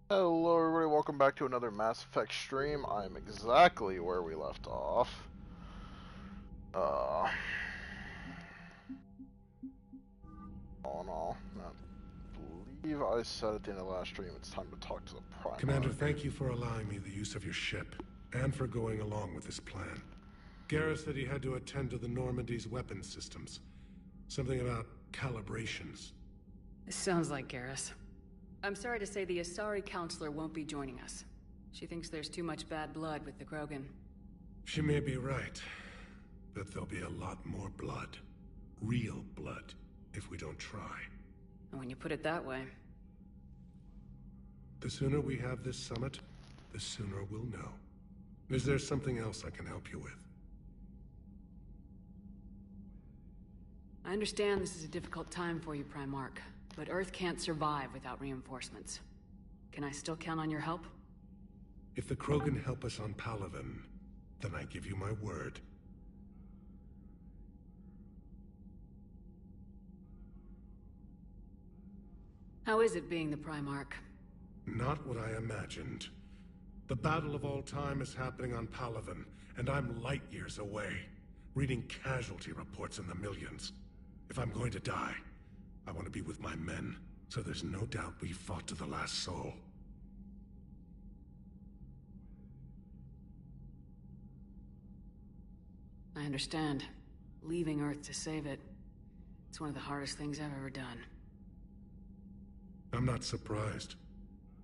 Hello everybody, welcome back to another Mass Effect stream. I'm exactly where we left off. Uh, all in all, I believe I said at the end of the last stream it's time to talk to the Commander, Primarch. thank you for allowing me the use of your ship, and for going along with this plan. Garrus said he had to attend to the Normandy's weapons systems. Something about calibrations. This sounds like Garrus. I'm sorry to say the Asari Counselor won't be joining us. She thinks there's too much bad blood with the Krogan. She may be right, but there'll be a lot more blood. Real blood, if we don't try. And when you put it that way... The sooner we have this summit, the sooner we'll know. Is there something else I can help you with? I understand this is a difficult time for you, Primarch, but Earth can't survive without reinforcements. Can I still count on your help? If the Krogan help us on Palaven, then I give you my word. How is it being the Primarch? Not what I imagined. The battle of all time is happening on Palaven, and I'm light years away, reading casualty reports in the millions. If I'm going to die, I want to be with my men, so there's no doubt we fought to the last soul. I understand. Leaving Earth to save it. It's one of the hardest things I've ever done. I'm not surprised.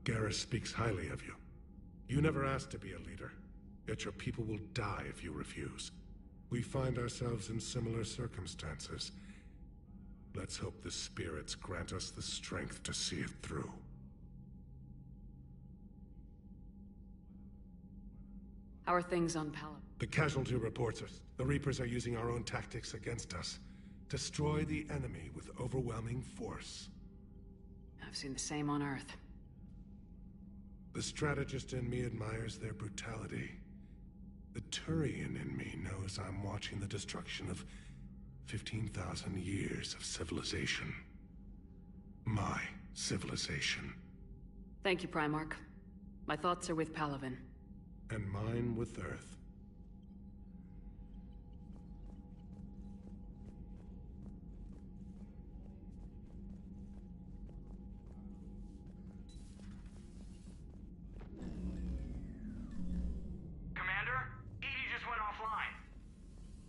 Garrus speaks highly of you. You never asked to be a leader, yet your people will die if you refuse. We find ourselves in similar circumstances. Let's hope the spirits grant us the strength to see it through. How are things on Palaven? The casualty reports are... The Reapers are using our own tactics against us. Destroy the enemy with overwhelming force. I've seen the same on Earth. The strategist in me admires their brutality. The Turian in me knows I'm watching the destruction of 15,000 years of civilization. My civilization. Thank you, Primarch. My thoughts are with Palaven. And mine with Earth.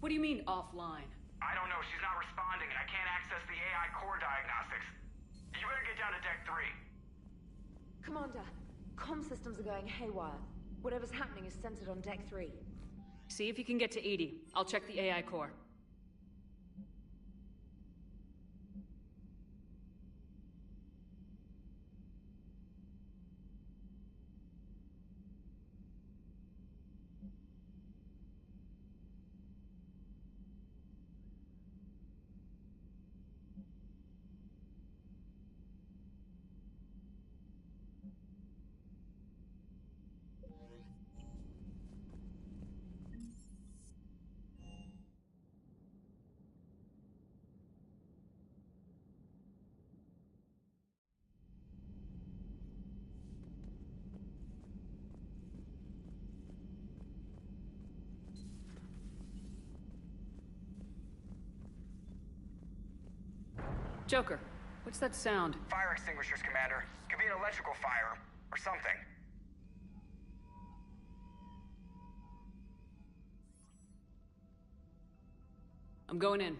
What do you mean, offline? I don't know. She's not responding, and I can't access the AI core diagnostics. You better get down to Deck 3. Commander, comm systems are going haywire. Whatever's happening is centered on Deck 3. See if you can get to EDI. I'll check the AI core. Joker, what's that sound? Fire extinguishers, Commander. Could be an electrical fire, or something. I'm going in.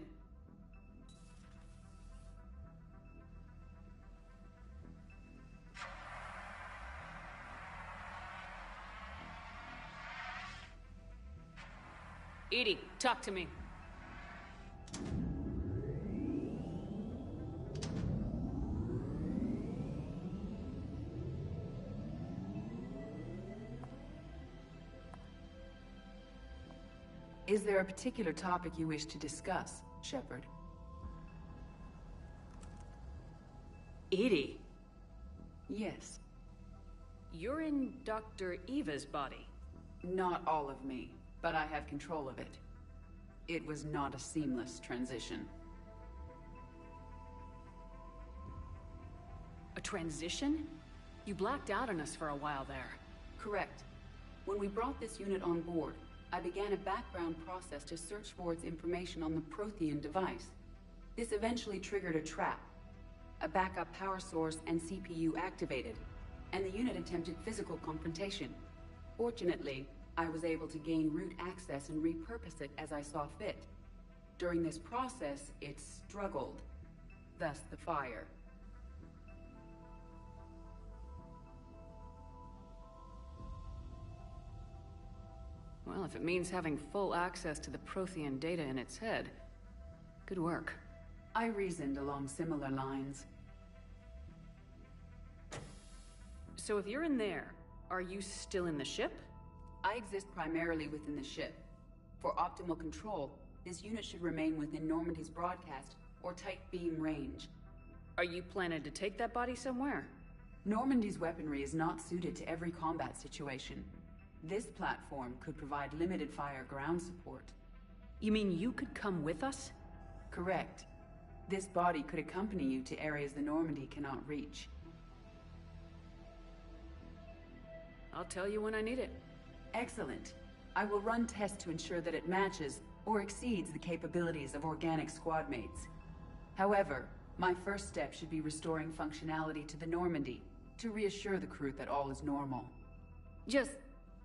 EDI, talk to me. Is there a particular topic you wish to discuss, Shepard? EDI? Yes. You're in Dr. Eva's body. Not all of me, but I have control of it. It was not a seamless transition. A transition? You blacked out on us for a while there. Correct. When we brought this unit on board, I began a background process to search for its information on the Prothean device. This eventually triggered a trap. A backup power source and CPU activated, and the unit attempted physical confrontation. Fortunately, I was able to gain root access and repurpose it as I saw fit. During this process, it struggled. Thus the fire. Well, if it means having full access to the Prothean data in its head, good work. I reasoned along similar lines. So if you're in there, are you still in the ship? I exist primarily within the ship. For optimal control, this unit should remain within Normandy's broadcast or tight beam range. Are you planning to take that body somewhere? Normandy's weaponry is not suited to every combat situation. This platform could provide limited fire ground support. You mean you could come with us? Correct. This body could accompany you to areas the Normandy cannot reach. I'll tell you when I need it. Excellent. I will run tests to ensure that it matches or exceeds the capabilities of organic squad mates. However, my first step should be restoring functionality to the Normandy to reassure the crew that all is normal. Just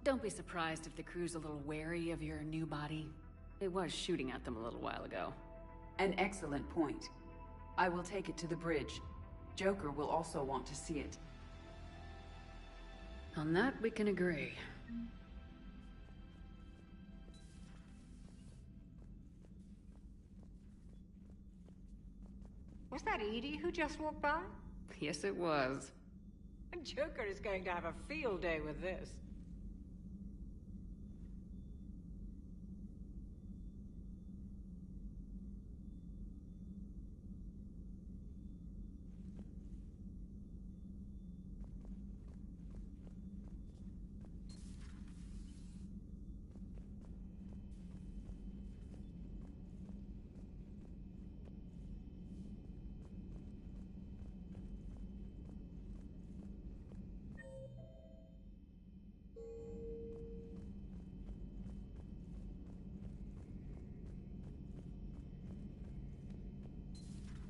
don't be surprised if the crew's a little wary of your new body. It was shooting at them a little while ago. An excellent point. I will take it to the bridge. Joker will also want to see it. On that, we can agree. Was that Edie who just walked by? Yes, it was. Joker is going to have a field day with this.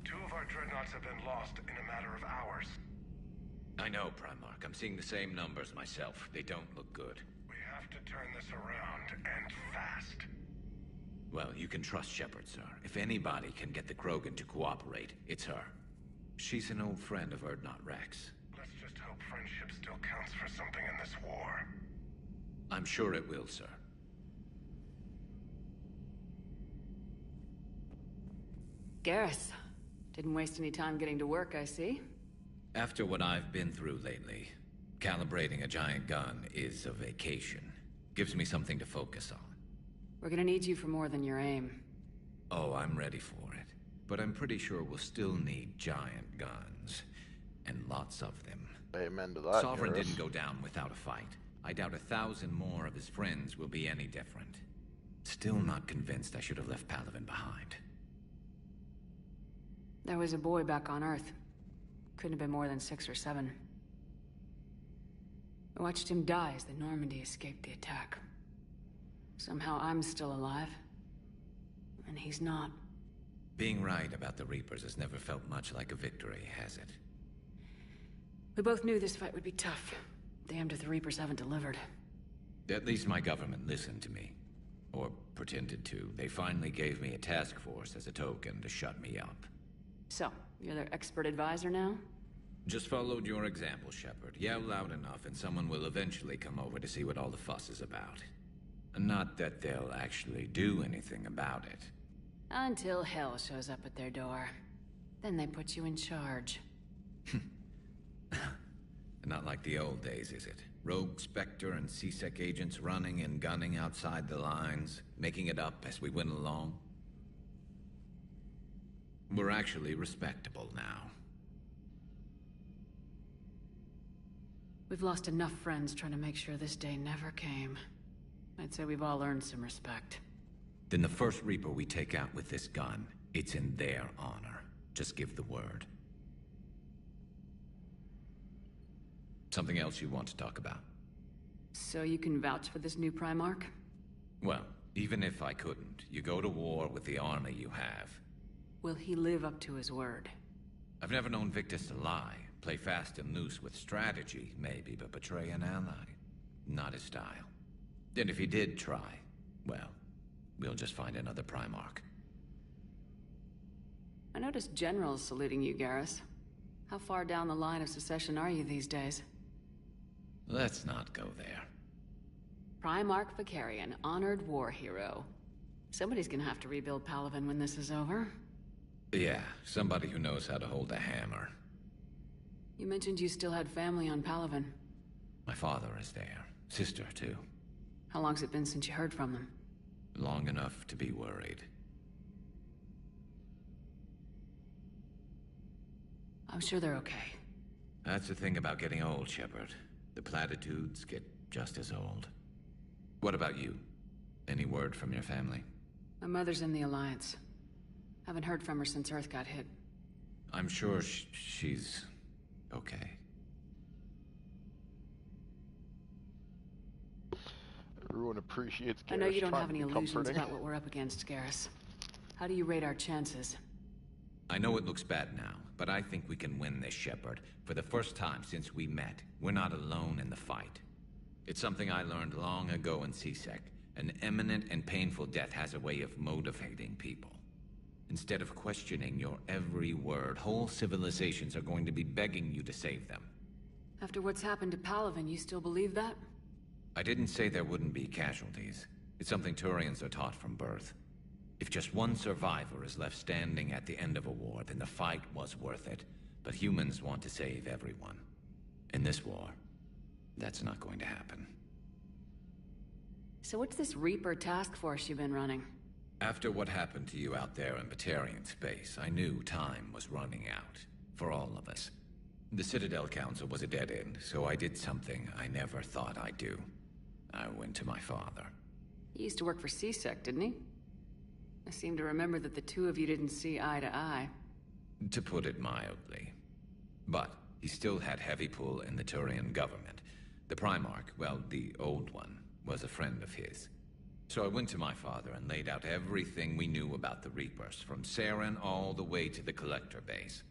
Two of our dreadnoughts have been lost in a matter of hours. I know, Primarch. I'm seeing the same numbers myself. They don't look good. We have to turn this around, and fast. Well, you can trust Shepard, sir. If anybody can get the Krogan to cooperate, it's her. She's an old friend of Urdnot Rex. Let's just hope friendship still counts for something in this war. I'm sure it will, sir. Garrus. Didn't waste any time getting to work, I see. After what I've been through lately, calibrating a giant gun is a vacation. Gives me something to focus on. We're gonna need you for more than your aim. Oh, I'm ready for it. But I'm pretty sure we'll still need giant guns. And lots of them. Amen to that. Sovereign Garrus. didn't go down without a fight. I doubt 1,000 more of his friends will be any different. Still not convinced I should have left Palaven behind. There was a boy back on Earth. Couldn't have been more than 6 or 7. I watched him die as the Normandy escaped the attack. Somehow I'm still alive. And he's not. Being right about the Reapers has never felt much like a victory, has it? We both knew this fight would be tough. Damned if the Reapers haven't delivered. At least my government listened to me. Or pretended to. They finally gave me a task force as a token to shut me up. So, you're their expert advisor now? Just followed your example, Shepard. Yell loud enough and someone will eventually come over to see what all the fuss is about. Not that they'll actually do anything about it. Until hell shows up at their door. Then they put you in charge. Not like the old days, is it? Rogue Spectre and C-Sec agents running and gunning outside the lines, making it up as we went along. We're actually respectable now. We've lost enough friends trying to make sure this day never came. I'd say we've all earned some respect. Then the first Reaper we take out with this gun, it's in their honor. Just give the word. Something else you want to talk about? So you can vouch for this new Primarch? Well, even if I couldn't, you go to war with the army you have. Will he live up to his word? I've never known Victus to lie. Play fast and loose with strategy, maybe, but betray an ally. Not his style. And if he did try, well, we'll just find another Primarch. I noticed generals saluting you, Garrus. How far down the line of succession are you these days? Let's not go there. Primarch Vicarian, honored war hero. Somebody's gonna have to rebuild Palaven when this is over. Yeah, somebody who knows how to hold a hammer. You mentioned you still had family on Palaven. My father is there. Sister, too. How long's it been since you heard from them? Long enough to be worried. I'm sure they're okay. That's the thing about getting old, Shepard. The platitudes get just as old. What about you? Any word from your family? My mother's in the Alliance. Haven't heard from her since Earth got hit. I'm sure she's okay. Everyone appreciates Garrus I know you don't trying have any to be illusions comforting. about what we're up against, Garrus. How do you rate our chances? I know it looks bad now, but I think we can win this, Shepard. For the first time since we met, we're not alone in the fight. It's something I learned long ago in CSEC. An imminent and painful death has a way of motivating people. Instead of questioning your every word, whole civilizations are going to be begging you to save them. After what's happened to Palaven, you still believe that? I didn't say there wouldn't be casualties. It's something Turians are taught from birth. If just one survivor is left standing at the end of a war, then the fight was worth it. But humans want to save everyone. In this war, that's not going to happen. So what's this Reaper task force you've been running? After what happened to you out there in Batarian space, I knew time was running out. For all of us. The Citadel Council was a dead end, so I did something I never thought I'd do. I went to my father. He used to work for CSEC, didn't he? I seem to remember that the two of you didn't see eye to eye. To put it mildly. But he still had heavy pull in the Turian government. The Primarch, well, the old one, was a friend of his. So I went to my father and laid out everything we knew about the Reapers, from Saren all the way to the Collector base.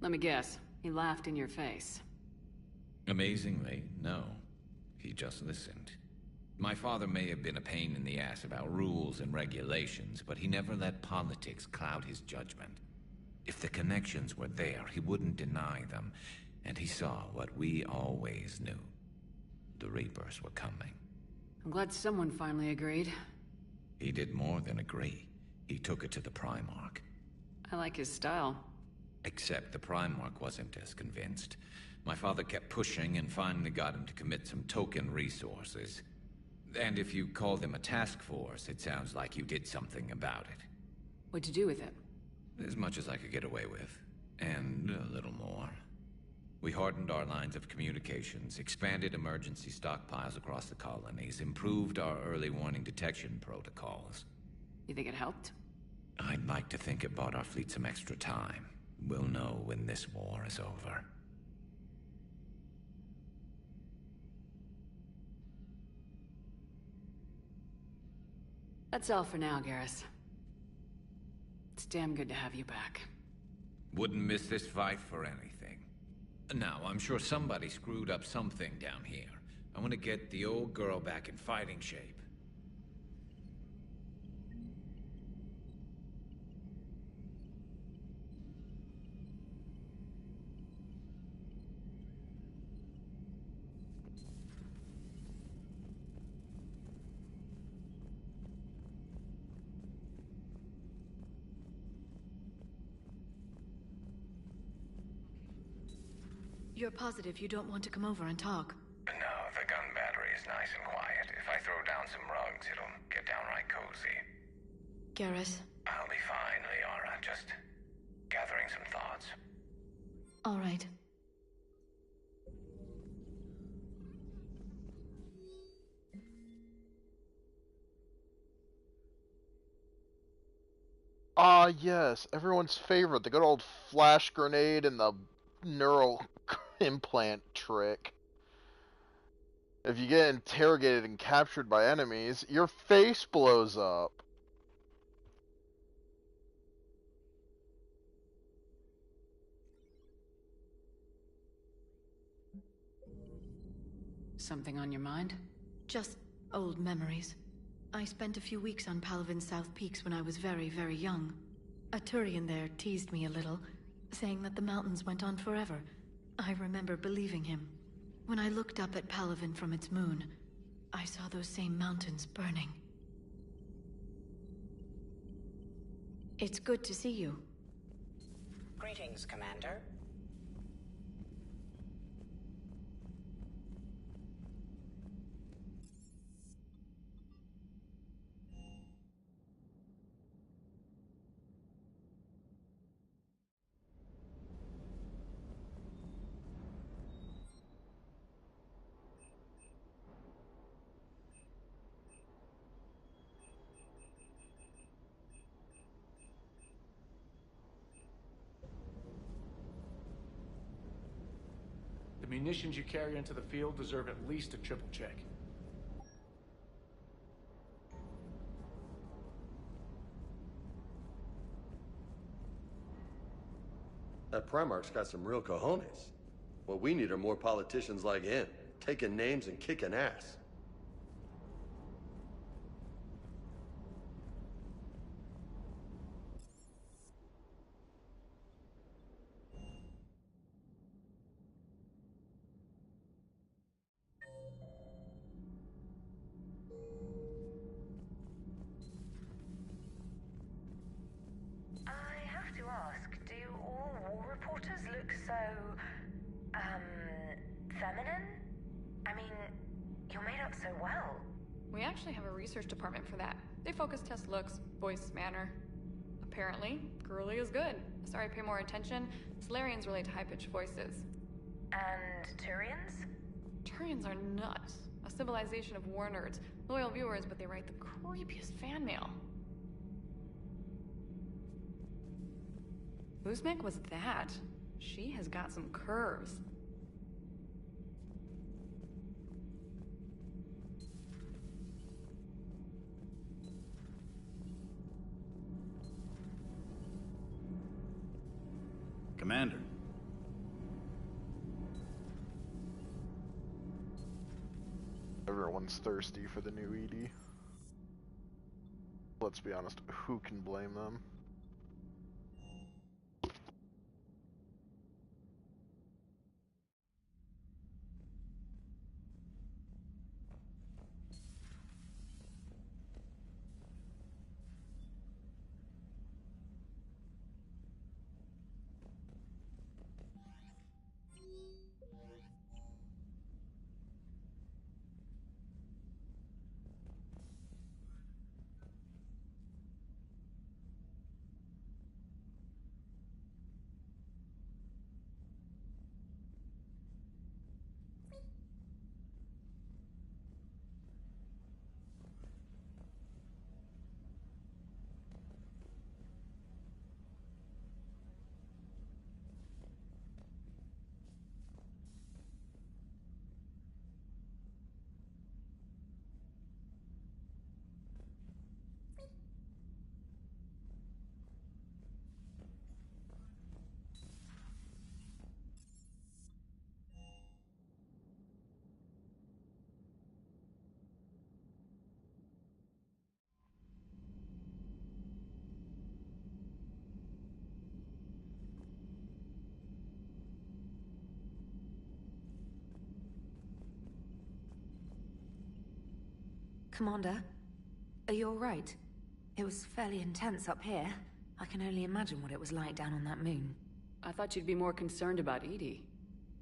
Let me guess, he laughed in your face. Amazingly, no. He just listened. My father may have been a pain in the ass about rules and regulations, but he never let politics cloud his judgment. If the connections were there, he wouldn't deny them, and he saw what we always knew. The Reapers were coming. I'm glad someone finally agreed. He did more than agree. He took it to the Primarch. I like his style. Except the Primarch wasn't as convinced. My father kept pushing and finally got him to commit some token resources. And if you call them a task force, it sounds like you did something about it. What'd you do with it? As much as I could get away with. And a little more. We hardened our lines of communications, expanded emergency stockpiles across the colonies, improved our early warning detection protocols. You think it helped? I'd like to think it bought our fleet some extra time. We'll know when this war is over. That's all for now, Garrus. It's damn good to have you back. Wouldn't miss this fight for anything. Now, I'm sure somebody screwed up something down here. I want to get the old girl back in fighting shape. You're positive you don't want to come over and talk? No, the gun battery is nice and quiet. If I throw down some rugs, it'll get downright cozy. Garrus? I'll be fine, Liara. Just gathering some thoughts. All right. Ah, yes, everyone's favorite, the good old flash grenade and the neural implant trick. If you get interrogated and captured by enemies, your face blows up. Something on your mind? Just old memories. I spent a few weeks on Palavin's South Peaks when I was very, very young. A Turian there teased me a little, saying that the mountains went on forever. I remember believing him. When I looked up at Palavin from its moon, I saw those same mountains burning. It's good to see you. Greetings, Commander. The munitions you carry into the field deserve at least a triple check. That Primarch's got some real cojones. What we need are more politicians like him, taking names and kicking ass. I have to ask, do all war reporters look so, feminine? I mean, you're made up so well. We actually have a research department for that. They focus test looks, voice, manner. Apparently, girly is good. Sorry, pay more attention. Solarians relate to high-pitched voices. And Turians? Turians are nuts. A civilization of war nerds. Loyal viewers, but they write the creepiest fan mail. Whose mech was that? She has got some curves. Commander. Everyone's thirsty for the new ED. Let's be honest, who can blame them? Commander, are you alright? It was fairly intense up here. I can only imagine what it was like down on that moon. I thought you'd be more concerned about Edie.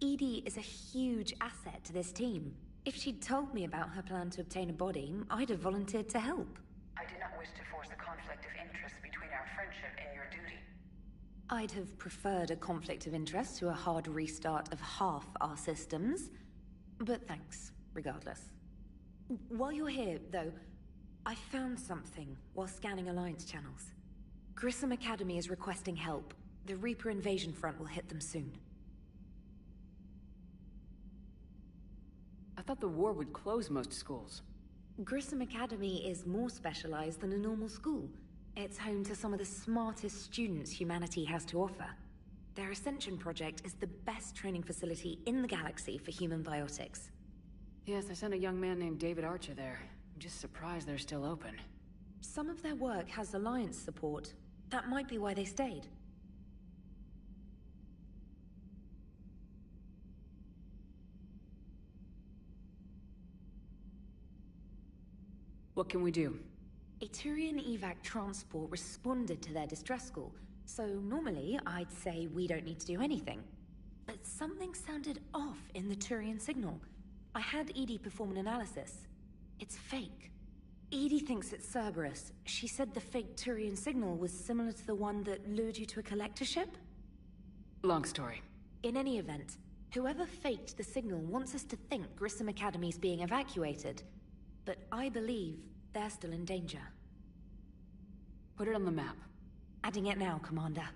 Edie is a huge asset to this team. If she'd told me about her plan to obtain a body, I'd have volunteered to help. I do not wish to force a conflict of interest between our friendship and your duty. I'd have preferred a conflict of interest to a hard restart of half our systems. But thanks, regardless. While you're here, though, I found something while scanning Alliance channels. Grissom Academy is requesting help. The Reaper invasion front will hit them soon. I thought the war would close most schools. Grissom Academy is more specialized than a normal school. It's home to some of the smartest students humanity has to offer. Their Ascension project is the best training facility in the galaxy for human biotics. Yes, I sent a young man named David Archer there. I'm just surprised they're still open. Some of their work has Alliance support. That might be why they stayed. What can we do? A Turian evac transport responded to their distress call, so normally I'd say we don't need to do anything. But something sounded off in the Turian signal. I had Edie perform an analysis. It's fake. Edie thinks it's Cerberus. She said the fake Turian signal was similar to the one that lured you to a collector ship? Long story. In any event, whoever faked the signal wants us to think Grissom Academy's being evacuated. But I believe they're still in danger. Put it on the map. Adding it now, Commander.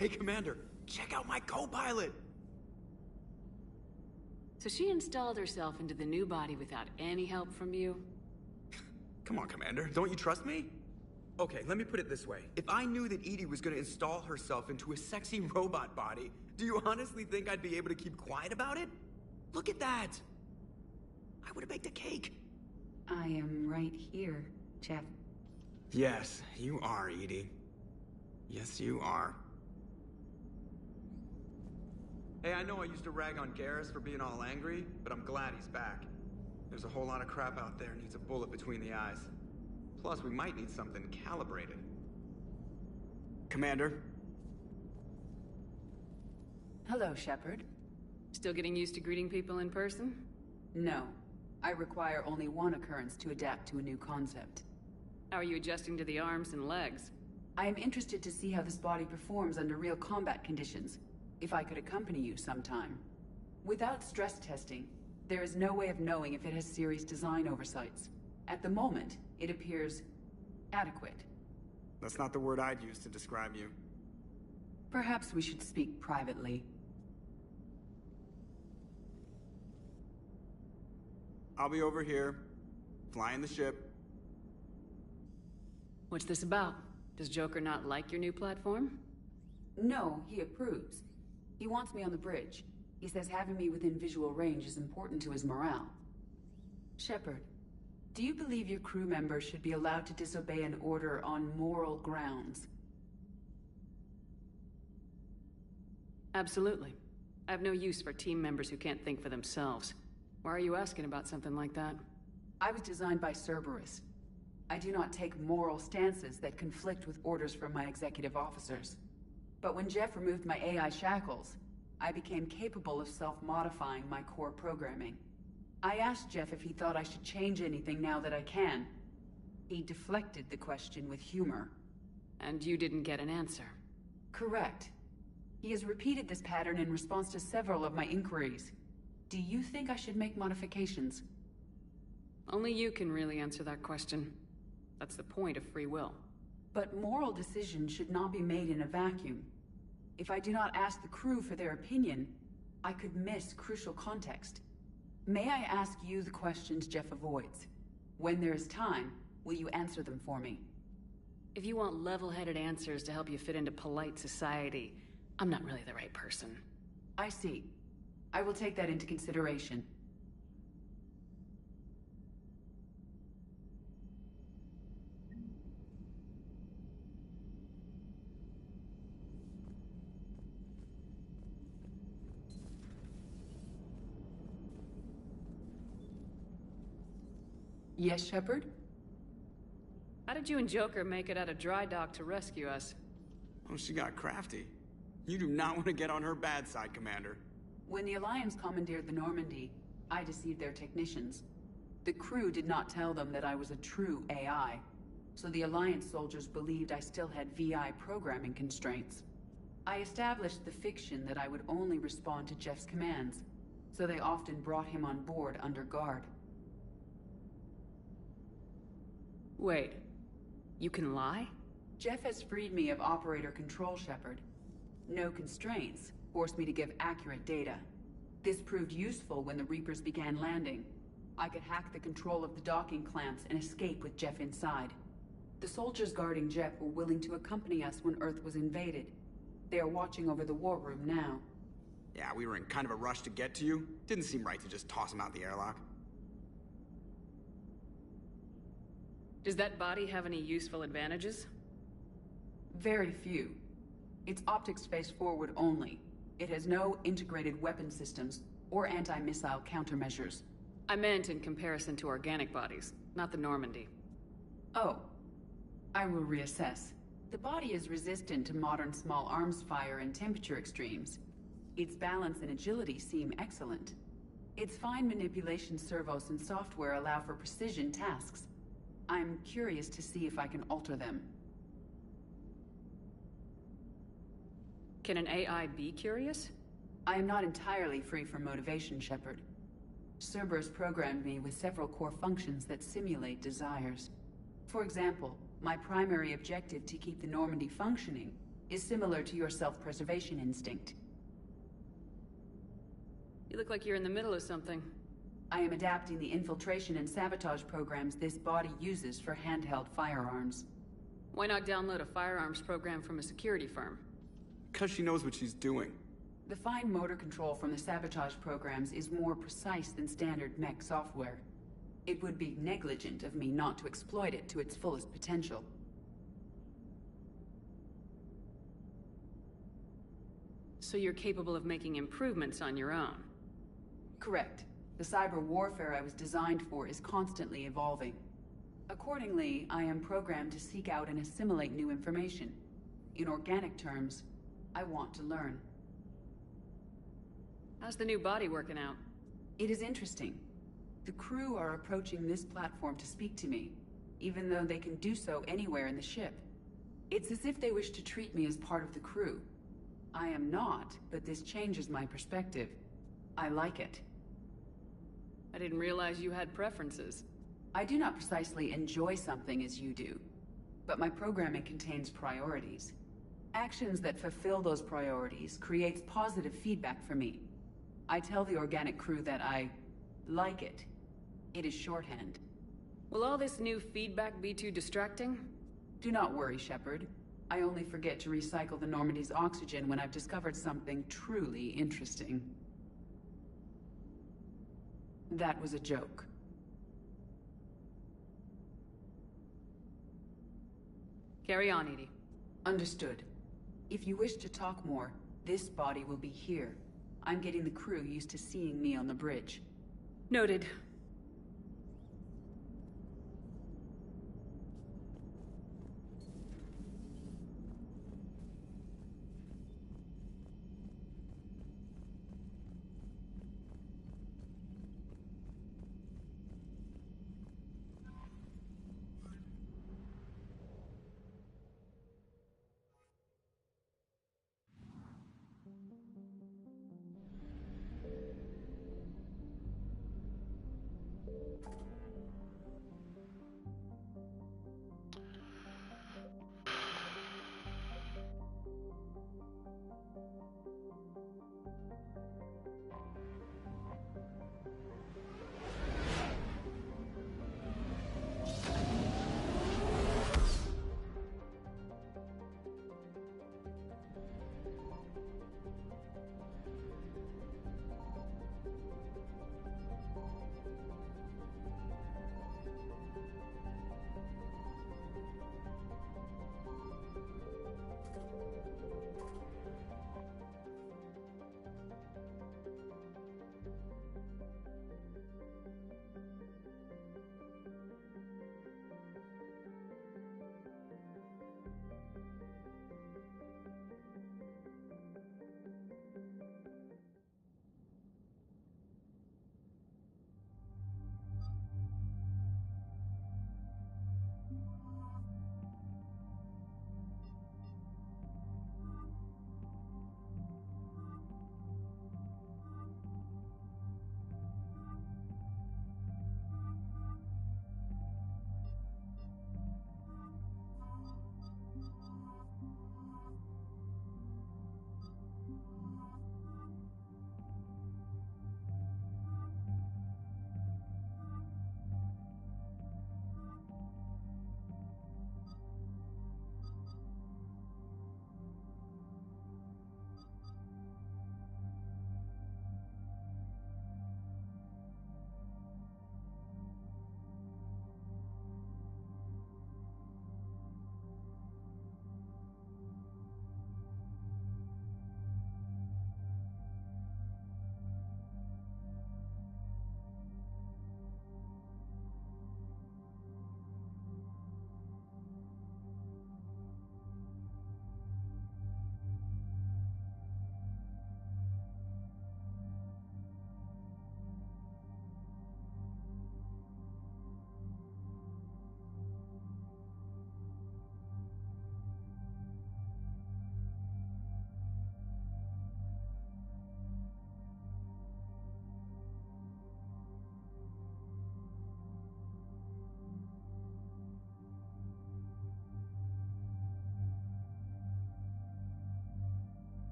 Hey, Commander, check out my co-pilot! So she installed herself into the new body without any help from you? Come on, Commander, don't you trust me? Okay, let me put it this way. If I knew that Edie was gonna install herself into a sexy robot body, do you honestly think I'd be able to keep quiet about it? Look at that! I would've baked a cake. I am right here, Jeff. Yes, you are, Edie. Yes, you are. Hey, I know I used to rag on Garrus for being all angry, but I'm glad he's back. There's a whole lot of crap out there needs a bullet between the eyes. Plus, we might need something calibrated. Commander? Hello, Shepard. Still getting used to greeting people in person? No. I require only one occurrence to adapt to a new concept. How are you adjusting to the arms and legs? I am interested to see how this body performs under real combat conditions. If I could accompany you sometime. Without stress testing, there is no way of knowing if it has serious design oversights. At the moment, it appears adequate. That's not the word I'd use to describe you. Perhaps we should speak privately. I'll be over here, flying the ship. What's this about? Does Joker not like your new platform? No, he approves. He wants me on the bridge. He says having me within visual range is important to his morale. Shepard, do you believe your crew members should be allowed to disobey an order on moral grounds? Absolutely. I have no use for team members who can't think for themselves. Why are you asking about something like that? I was designed by Cerberus. I do not take moral stances that conflict with orders from my executive officers. But when Jeff removed my AI shackles, I became capable of self-modifying my core programming. I asked Jeff if he thought I should change anything now that I can. He deflected the question with humor. And you didn't get an answer? Correct. He has repeated this pattern in response to several of my inquiries. Do you think I should make modifications? Only you can really answer that question. That's the point of free will. But moral decisions should not be made in a vacuum. If I do not ask the crew for their opinion, I could miss crucial context. May I ask you the questions Jeff avoids? When there is time, will you answer them for me? If you want level-headed answers to help you fit into polite society, I'm not really the right person. I see. I will take that into consideration. Yes, Shepard? How did you and Joker make it out of dry dock to rescue us? Oh, she got crafty. You do not want to get on her bad side, Commander. When the Alliance commandeered the Normandy, I deceived their technicians. The crew did not tell them that I was a true AI. so the Alliance soldiers believed I still had VI programming constraints. I established the fiction that I would only respond to Jeff's commands, so they often brought him on board under guard. Wait, you can lie? Jeff has freed me of operator control, Shepard. No constraints forced me to give accurate data. This proved useful when the Reapers began landing. I could hack the control of the docking clamps and escape with Jeff inside. The soldiers guarding Jeff were willing to accompany us when Earth was invaded. They are watching over the war room now. Yeah, we were in kind of a rush to get to you. Didn't seem right to just toss him out the airlock. Does that body have any useful advantages? Very few. It's optics space forward only. It has no integrated weapon systems or anti-missile countermeasures. I meant in comparison to organic bodies, not the Normandy. Oh. I will reassess. The body is resistant to modern small arms fire and temperature extremes. Its balance and agility seem excellent. Its fine manipulation servos and software allow for precision tasks. I'm curious to see if I can alter them. Can an AI be curious? I am not entirely free from motivation, Shepard. Cerberus programmed me with several core functions that simulate desires. For example, my primary objective to keep the Normandy functioning is similar to your self-preservation instinct. You look like you're in the middle of something. I am adapting the infiltration and sabotage programs this body uses for handheld firearms. Why not download a firearms program from a security firm? Because she knows what she's doing. The fine motor control from the sabotage programs is more precise than standard mech software. It would be negligent of me not to exploit it to its fullest potential. So you're capable of making improvements on your own? Correct. The cyber warfare I was designed for is constantly evolving. Accordingly, I am programmed to seek out and assimilate new information. In organic terms, I want to learn. How's the new body working out? It is interesting. The crew are approaching this platform to speak to me, even though they can do so anywhere in the ship. It's as if they wish to treat me as part of the crew. I am not, but this changes my perspective. I like it. I didn't realize you had preferences. I do not precisely enjoy something as you do, but my programming contains priorities. Actions that fulfill those priorities creates positive feedback for me. I tell the organic crew that I like it. It is shorthand. Will all this new feedback be too distracting? Do not worry, Shepard. I only forget to recycle the Normandy's oxygen when I've discovered something truly interesting. That was a joke. Carry on, Edie. Understood. If you wish to talk more, this body will be here. I'm getting the crew used to seeing me on the bridge. Noted.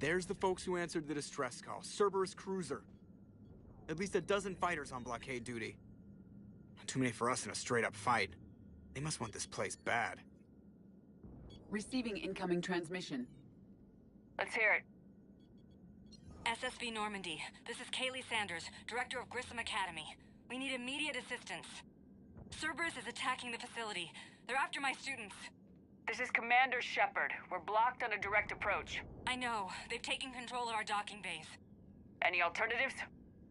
There's the folks who answered the distress call. Cerberus cruiser. At least a dozen fighters on blockade duty. Not too many for us in a straight-up fight. They must want this place bad. Receiving incoming transmission. Let's hear it. SSV Normandy, this is Kaylee Sanders, Director of Grissom Academy. We need immediate assistance. Cerberus is attacking the facility. They're after my students. This is Commander Shepard. We're blocked on a direct approach. I know. They've taken control of our docking base. Any alternatives?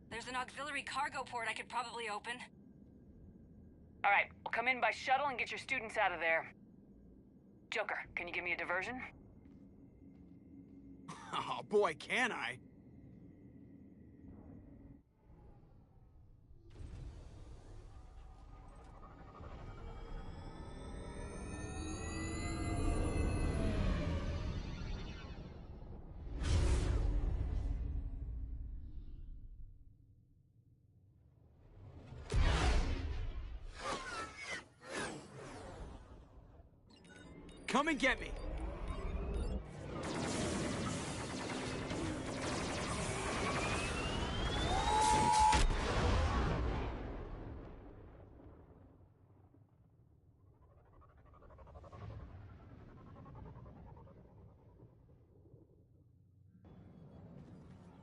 There's an auxiliary cargo port I could probably open. All right, we'll come in by shuttle and get your students out of there. Joker, can you give me a diversion? Oh boy, can I! Come and get me!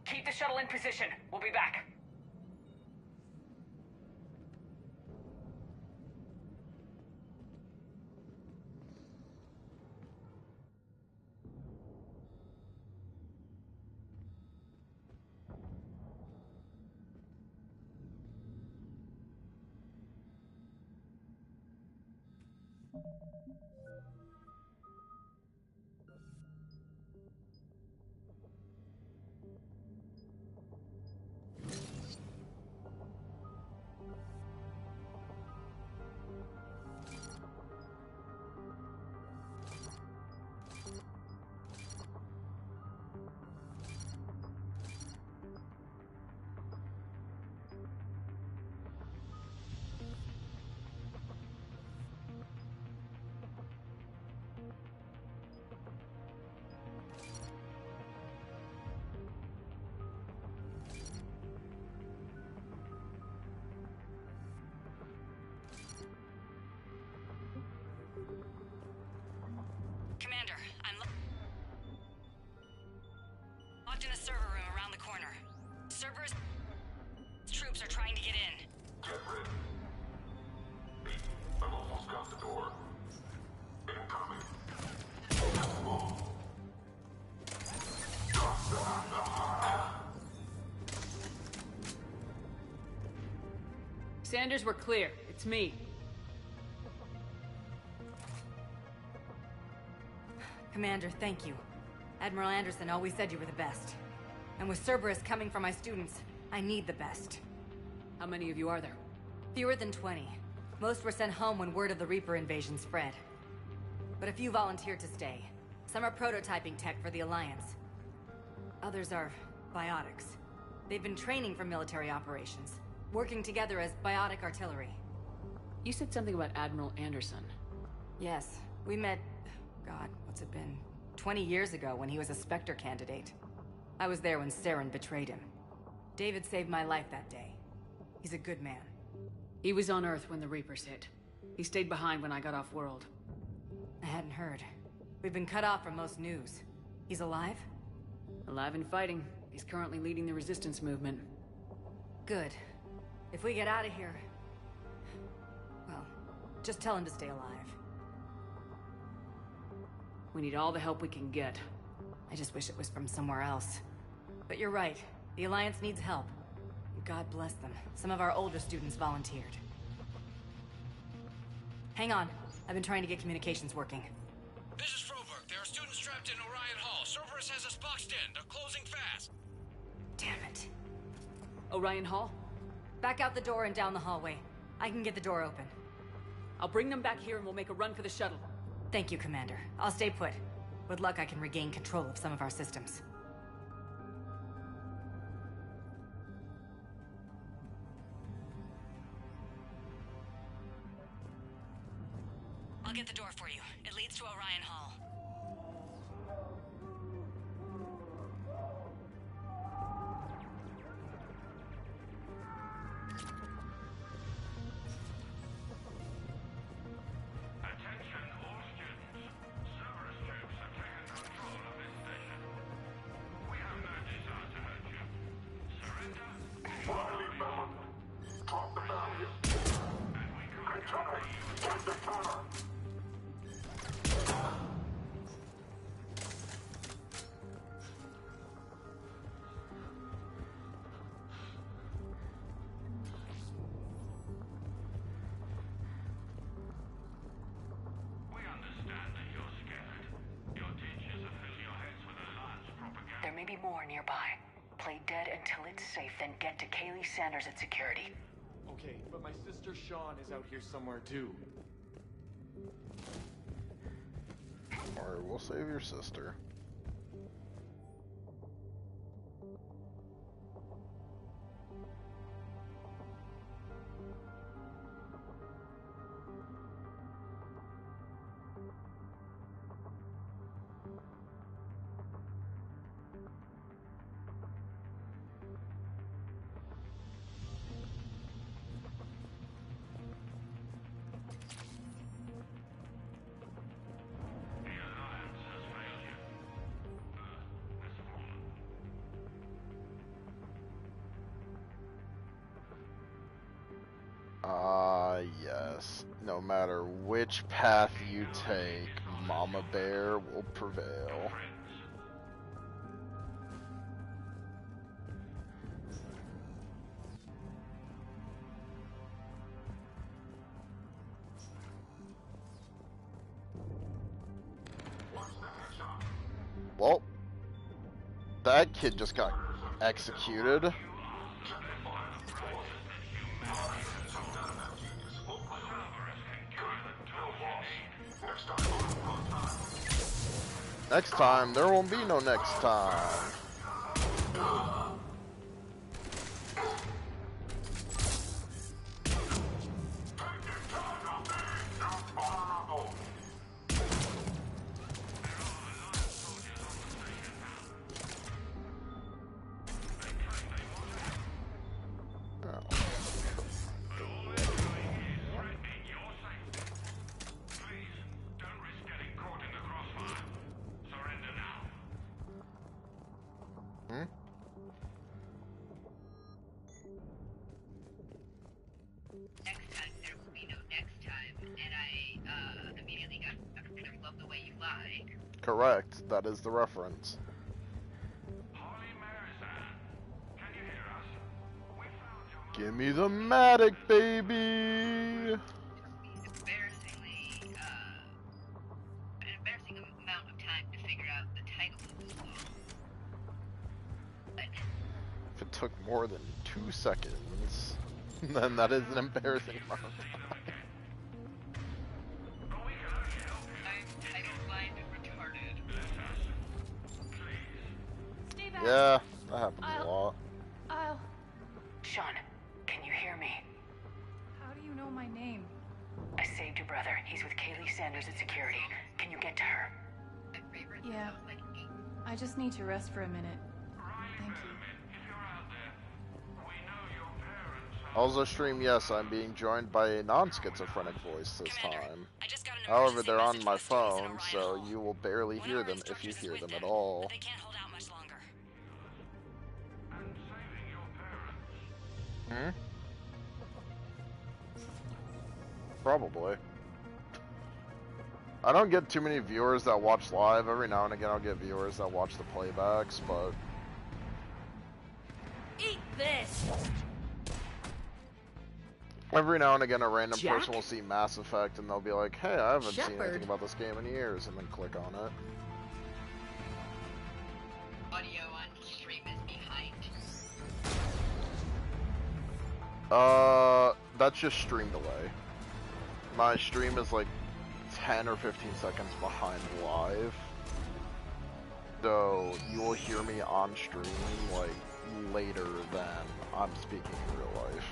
Keep the shuttle in position. We'll be back. Commander, I'm locked in a server room around the corner. Cerberus troops are trying to get in. Get ready. I've almost got the door. Incoming. Sanders, we're clear. It's me. Commander, thank you. Admiral Anderson always said you were the best. And with Cerberus coming for my students, I need the best. How many of you are there? Fewer than 20. Most were sent home when word of the Reaper invasion spread. But a few volunteered to stay. Some are prototyping tech for the Alliance. Others are biotics. They've been training for military operations, working together as biotic artillery. You said something about Admiral Anderson. Yes, we met... God, what's it been? 20 years ago when he was a Spectre candidate. I was there when Saren betrayed him. David saved my life that day. He's a good man. He was on Earth when the Reapers hit. He stayed behind when I got off-world. I hadn't heard. We've been cut off from most news. He's alive? Alive and fighting. He's currently leading the resistance movement. Good. If we get out of here... well, just tell him to stay alive. We need all the help we can get. I just wish it was from somewhere else. But you're right. The Alliance needs help. God bless them. Some of our older students volunteered. Hang on. I've been trying to get communications working. This is Froberg. There are students trapped in Orion Hall. Cerberus has us boxed in. They're closing fast. Damn it. Orion Hall? Back out the door and down the hallway. I can get the door open. I'll bring them back here and we'll make a run for the shuttle. Thank you, Commander. I'll stay put. With luck, I can regain control of some of our systems. I'll get the door for you. It leads to Orion Hall. more nearby. Play dead until it's safe, then get to Kaylee Sanders at security. Okay, but my sister Sean is out here somewhere too. Alright, we'll save your sister. Yes. No matter which path you take, Mama Bear will prevail. Well, that kid just got executed. Next time, there won't be no next time. Next time, there will be no next time, and I immediately got critical of the way you lie. Correct, that is the reference. Give me the Matic, baby! An embarrassing amount of time to figure out the title of this song. But if it took more than 2 seconds, then that is an embarrassing amount of time. I'm title blind and retarded. Yeah, that happens a lot. Sean, can you hear me? How do you know my name? I saved your brother. He's with Kaylee Sanders at security. Can you get to her? Yeah. I just need to rest for a minute. Thank you. Also stream, yes, I'm being joined by a non-schizophrenic voice this time. However, they're on my phone, so you will barely hear them if you hear them at all. Hmm? Probably. I don't get too many viewers that watch live. Every now and again I'll get viewers that watch the playbacks, but... Eat this! Every now and again a random person will see Mass Effect and they'll be like, hey, I haven't seen anything about this game in years, and then click on it. audio on stream is behind. That's just stream delay. My stream is like 10 or 15 seconds behind live. So you will hear me on stream like later than I'm speaking in real life.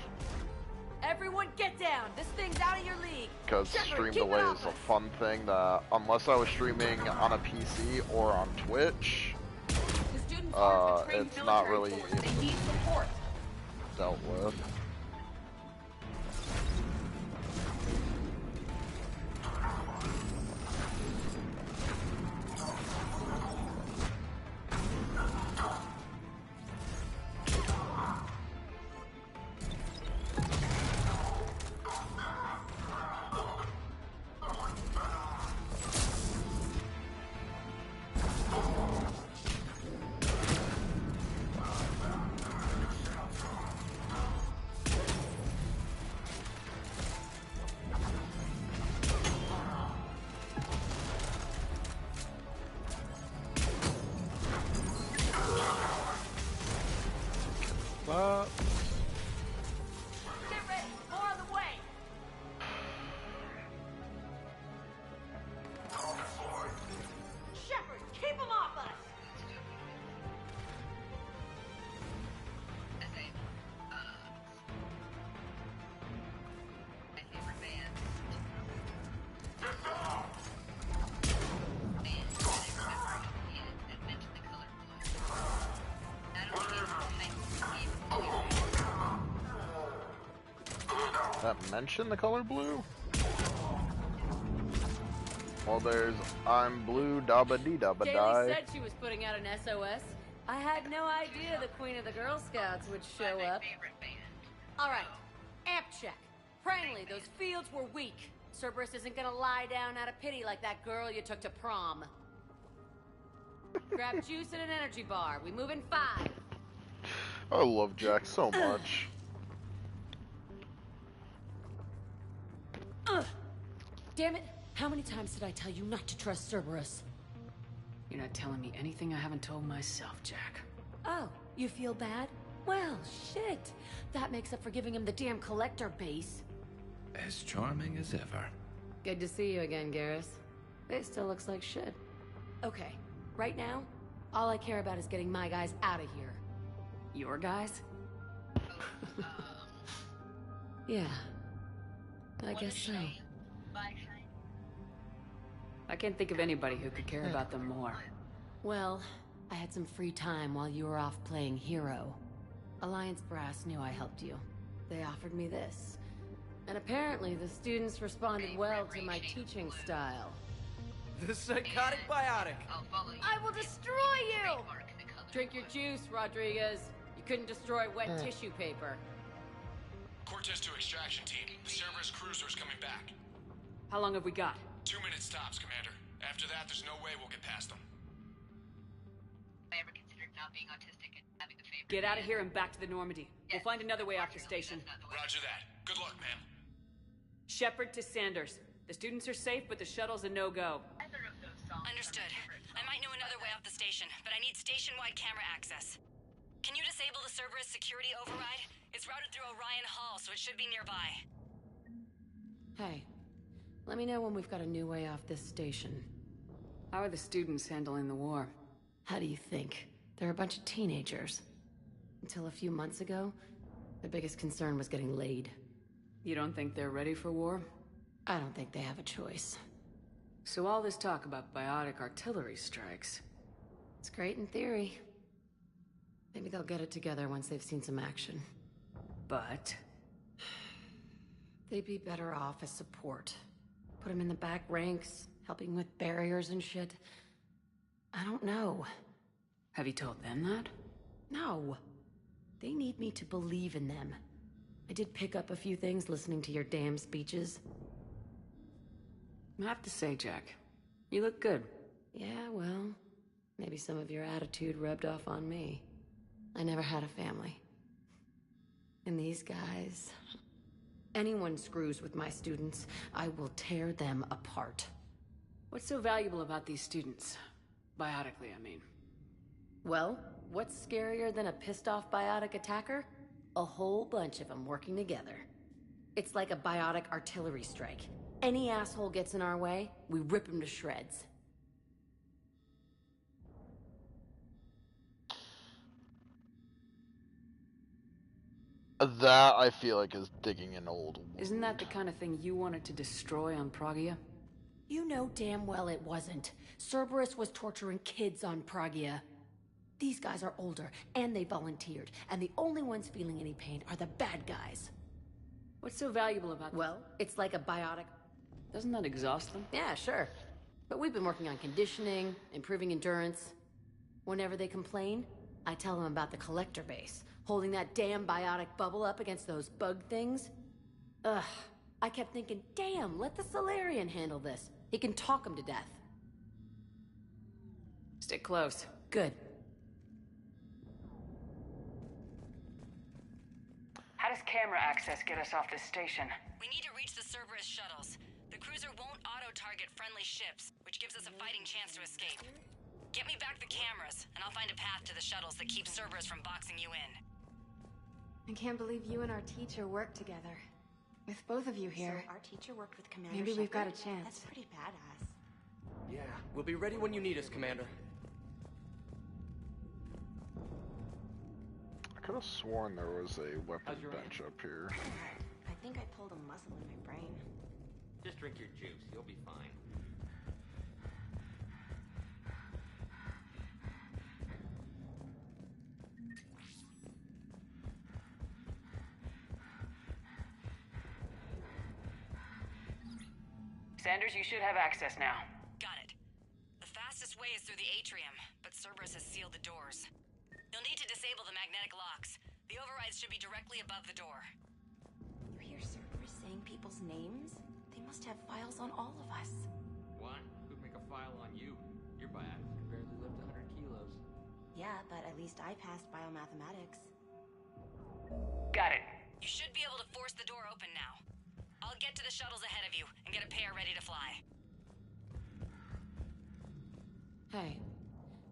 Everyone get down! This thing's out of your league! Because stream delay is a fun thing that, unless I was streaming on a PC or on Twitch, it's not really dealt with. that mention the color blue? Well, there's I'm blue, dabba dee dabba Kaylee die. said she was putting out an SOS. I had no idea the Queen of the Girl Scouts would show up. Alright, amp check. Frankly, those fields were weak. Cerberus isn't gonna lie down out of pity like that girl you took to prom. Grab juice and an energy bar. We move in 5. I love Jack so much. Damn it! How many times did I tell you not to trust Cerberus? You're not telling me anything I haven't told myself, Jack. Oh, you feel bad? Well, shit. That makes up for giving him the damn collector base. As charming as ever. Good to see you again, Garrus. It still looks like shit. Okay, right now, all I care about is getting my guys out of here. Your guys? Yeah. I guess so. I can't think of anybody who could care about them more. Well, I had some free time while you were off playing hero. Alliance Brass knew I helped you. They offered me this. And apparently the students responded well to my teaching style. The psychotic biotic! I will destroy you! Drink your juice, Rodriguez. You couldn't destroy wet tissue paper. Cortez to extraction team. The Cerberus cruiser is coming back. How long have we got? 2 minutes tops, Commander. After that, there's no way we'll get past them. I ever considered not being autistic and having a favorite? Get out of here and back to the Normandy. We'll find another way off the station. Roger that. Good luck, ma'am. Shepard to Sanders. The students are safe, but the shuttle's a no-go. Understood. I might know another way off the station, but I need station-wide camera access. Can you disable the Cerberus security override? It's routed through Orion Hall, so it should be nearby. Hey, let me know when we've got a new way off this station. How are the students handling the war? How do you think? They're a bunch of teenagers. Until a few months ago, their biggest concern was getting laid. You don't think they're ready for war? I don't think they have a choice. So all this talk about biotic artillery strikes... It's great in theory. Maybe they'll get it together once they've seen some action. But... they'd be better off as support. Put them in the back ranks, helping with barriers and shit. I don't know. Have you told them that? No. They need me to believe in them. I did pick up a few things listening to your damn speeches. I have to say, Jack, you look good. Yeah, well, maybe some of your attitude rubbed off on me. I never had a family. And these guys... anyone screws with my students, I will tear them apart. What's so valuable about these students? Biotically, I mean. Well, what's scarier than a pissed-off biotic attacker? A whole bunch of them working together. It's like a biotic artillery strike. Any asshole gets in our way, we rip him to shreds. That, I feel like, is digging an old wound. Isn't that the kind of thing you wanted to destroy on Pragia? You know damn well it wasn't. Cerberus was torturing kids on Pragia. These guys are older, and they volunteered, and the only ones feeling any pain are the bad guys. What's so valuable about Well, it's like a biotic... Doesn't that exhaust them? Yeah, sure. But we've been working on conditioning, improving endurance. Whenever they complain, I tell them about the collector base, holding that damn biotic bubble up against those bug things. Ugh, I kept thinking, damn, let the Solarian handle this. He can talk them to death. Stick close. Good. How does camera access get us off this station? We need to reach the Cerberus shuttles. The cruiser won't auto-target friendly ships, which gives us a fighting chance to escape. Get me back the cameras, and I'll find a path to the shuttles that keeps Cerberus from boxing you in. I can't believe you and our teacher worked together. With both of you here. So our teacher worked with Commander Maybe we've got a Shepard? chance. That's pretty badass. Yeah, we'll be ready when you need us, Commander. I could have sworn there was a weapon bench up here. I think I pulled a muscle in my brain. Just drink your juice. You'll be fine. Sanders, you should have access now. Got it. The fastest way is through the atrium, but Cerberus has sealed the doors. You'll need to disable the magnetic locks. The overrides should be directly above the door. You hear Cerberus saying people's names? They must have files on all of us. Why? Who'd make a file on you? Your bionic could barely lift 100 kilos. Yeah, but at least I passed biomathematics. Got it. You should be able to force the door open now. I'll get to the shuttles ahead of you and get a pair ready to fly. Hey,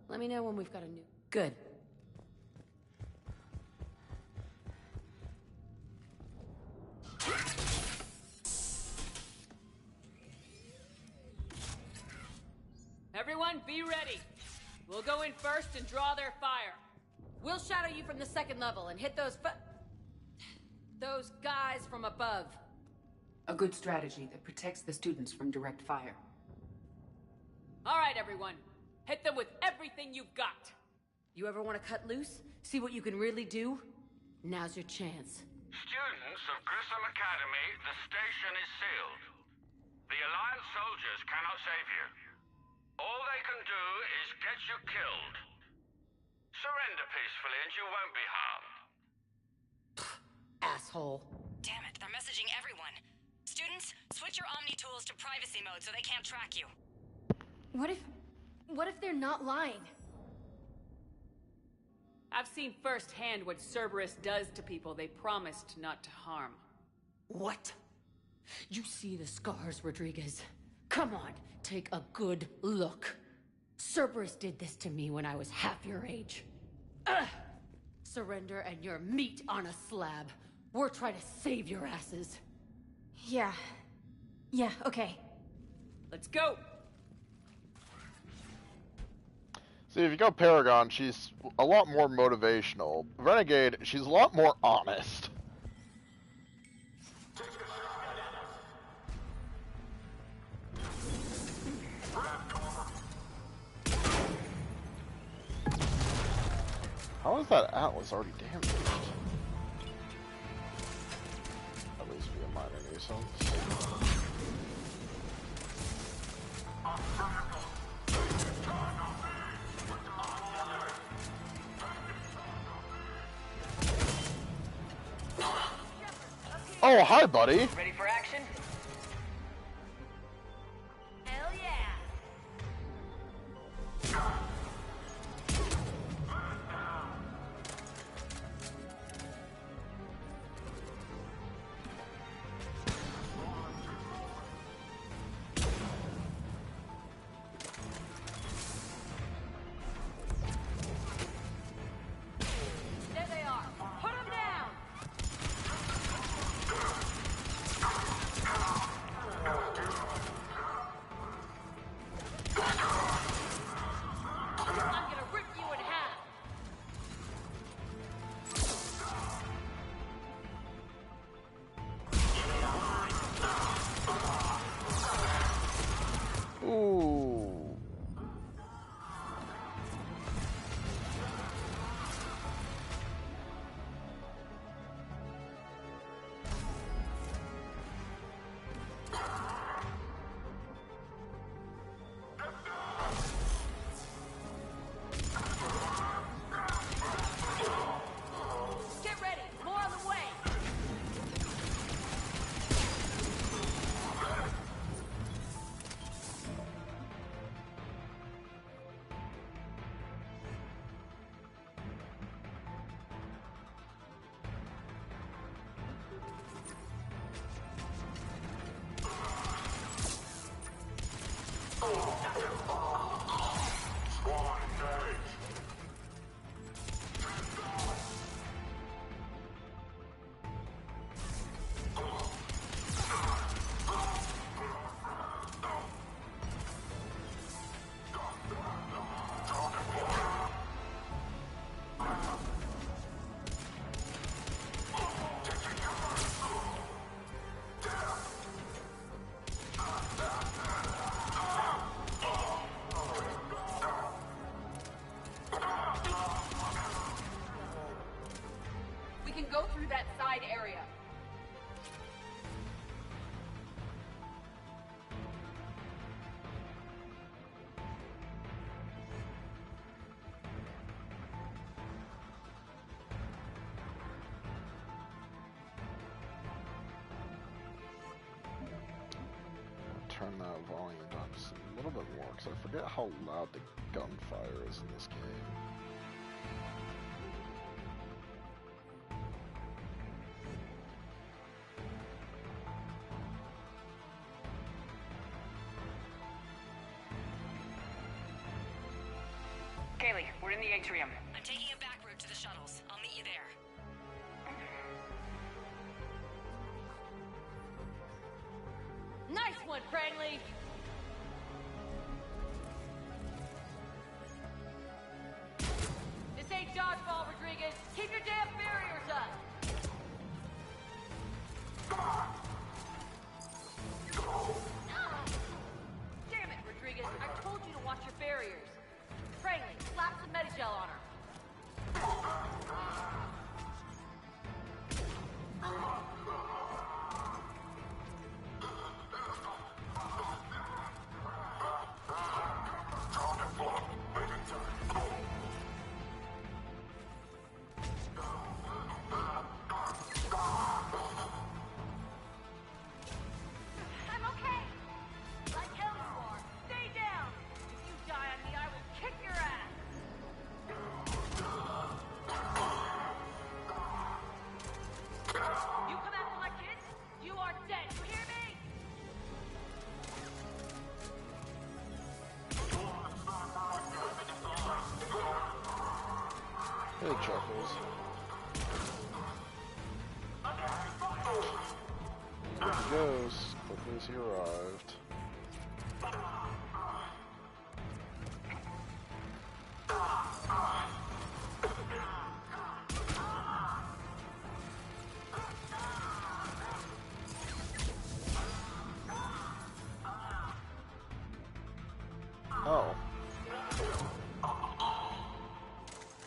let me know when we've got a new... Good. Everyone, be ready. We'll go in first and draw their fire. We'll shadow you from the second level and hit those guys from above. A good strategy that protects the students from direct fire. All right, everyone. Hit them with everything you've got. You ever want to cut loose? See what you can really do? Now's your chance. Students of Grissom Academy, the station is sealed. The Alliance soldiers cannot save you. All they can do is get you killed. Surrender peacefully and you won't be harmed. Asshole. Damn it, they're messaging everyone. Students, switch your Omni tools to privacy mode so they can't track you. What if they're not lying? I've seen firsthand what Cerberus does to people they promised not to harm. What? You see the scars, Rodriguez? Come on, take a good look. Cerberus did this to me when I was half your age. Ugh! Surrender and you're meat on a slab. We're trying to save your asses. Yeah, okay. Let's go! See, if you go Paragon, she's a lot more motivational. Renegade, she's a lot more honest. How is that Atlas already damaged? At least be a minor nuisance. Oh, hi, buddy. Ready for action? Hell yeah! There they are! Put them down! I'm gonna rip you in half! Ooh. Get ready! More on the way! turn that volume down just a little bit more, because I forget how loud the gunfire is in this game. Kaylee, we're in the atrium. I'm taking a back route to the shuttles. I'll meet you there. Nice one, Friendly! This ain't dodgeball, Rodriguez. Keep your damn barriers up! Damn it, Rodriguez. I told you to watch your barriers. Friendly, slap some Medigel on her. I'm okay. Like hell you are. Stay down. If you die on me, I will kick your ass. You come after my kids, you are dead. You hear me? Hey, Chuckles. There he goes, quickly as he arrived. Oh.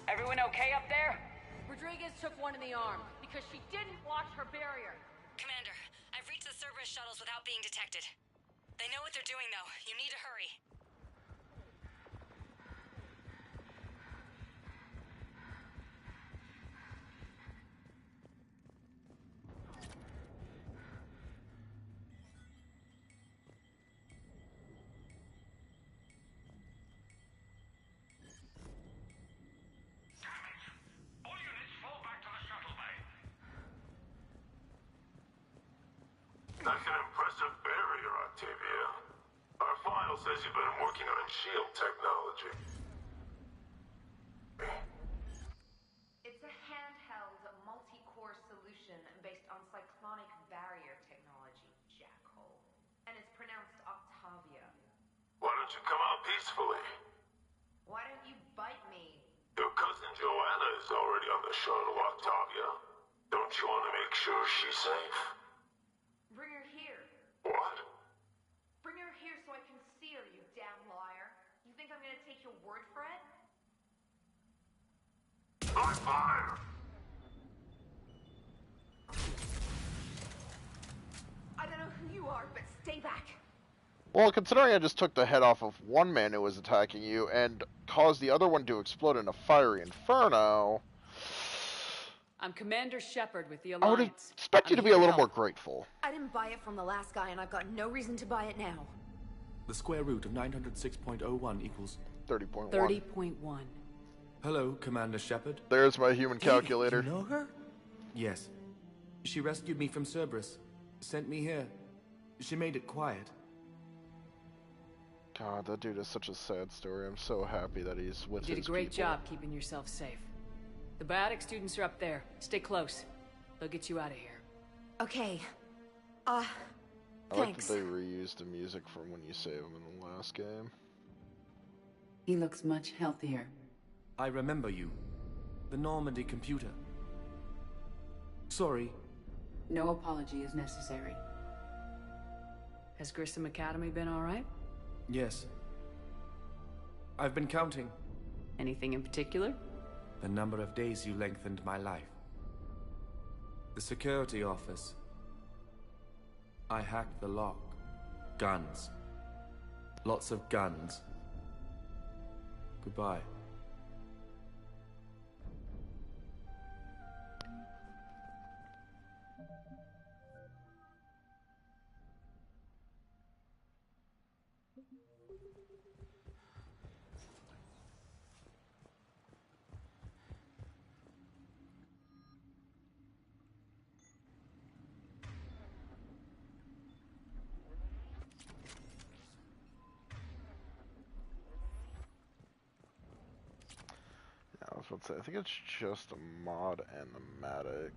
Everyone okay up there? Rodriguez took one in the arm because she didn't watch her barrier. Commander, I've reached the Cerberus shuttles without being detected. They know what they're doing, though. You need to hurry. All units fall back to the shuttle bay. That's an impressive barrier, Octavia. Our file says you've been working on shield technology. It's a handheld, multi-core solution based on cyclonic barrier technology, Jackhole. And it's pronounced Octavia. Why don't you come out peacefully? Why don't you bite me? Your cousin Joanna is already on the shuttle, Octavia. Don't you want to make sure she's safe? Bring her here. What? Bring her here so I can see her, you damn liar. You think I'm gonna take your word for it? I fire! I don't know who you are, but stay back. Well, considering I just took the head off of one man who was attacking you and caused the other one to explode in a fiery inferno, I'm Commander Shepard with the I would Alliance. expect you I'm to be here a little help. more grateful. I didn't buy it from the last guy, and I've got no reason to buy it now. The square root of 906.01 equals 30.1. 30.1. Hello, Commander Shepard. There's my human calculator. Hey, you know her? Yes. She rescued me from Cerberus. Sent me here. She made it quiet. God, that dude is such a sad story. I'm so happy that he's with You his did a great people. job keeping yourself safe. The biotic students are up there. Stay close. They'll get you out of here. Okay. I like that Thanks. they reused the music from when you save him in the last game. He looks much healthier. I remember you. The Normandy computer. Sorry. No apology is necessary. Has Grissom Academy been all right? Yes. I've been counting. Anything in particular? The number of days you lengthened my life. The security office. I hacked the lock. Guns. Lots of guns. Goodbye. Yeah, I was about to say, I think it's just a mod animatic.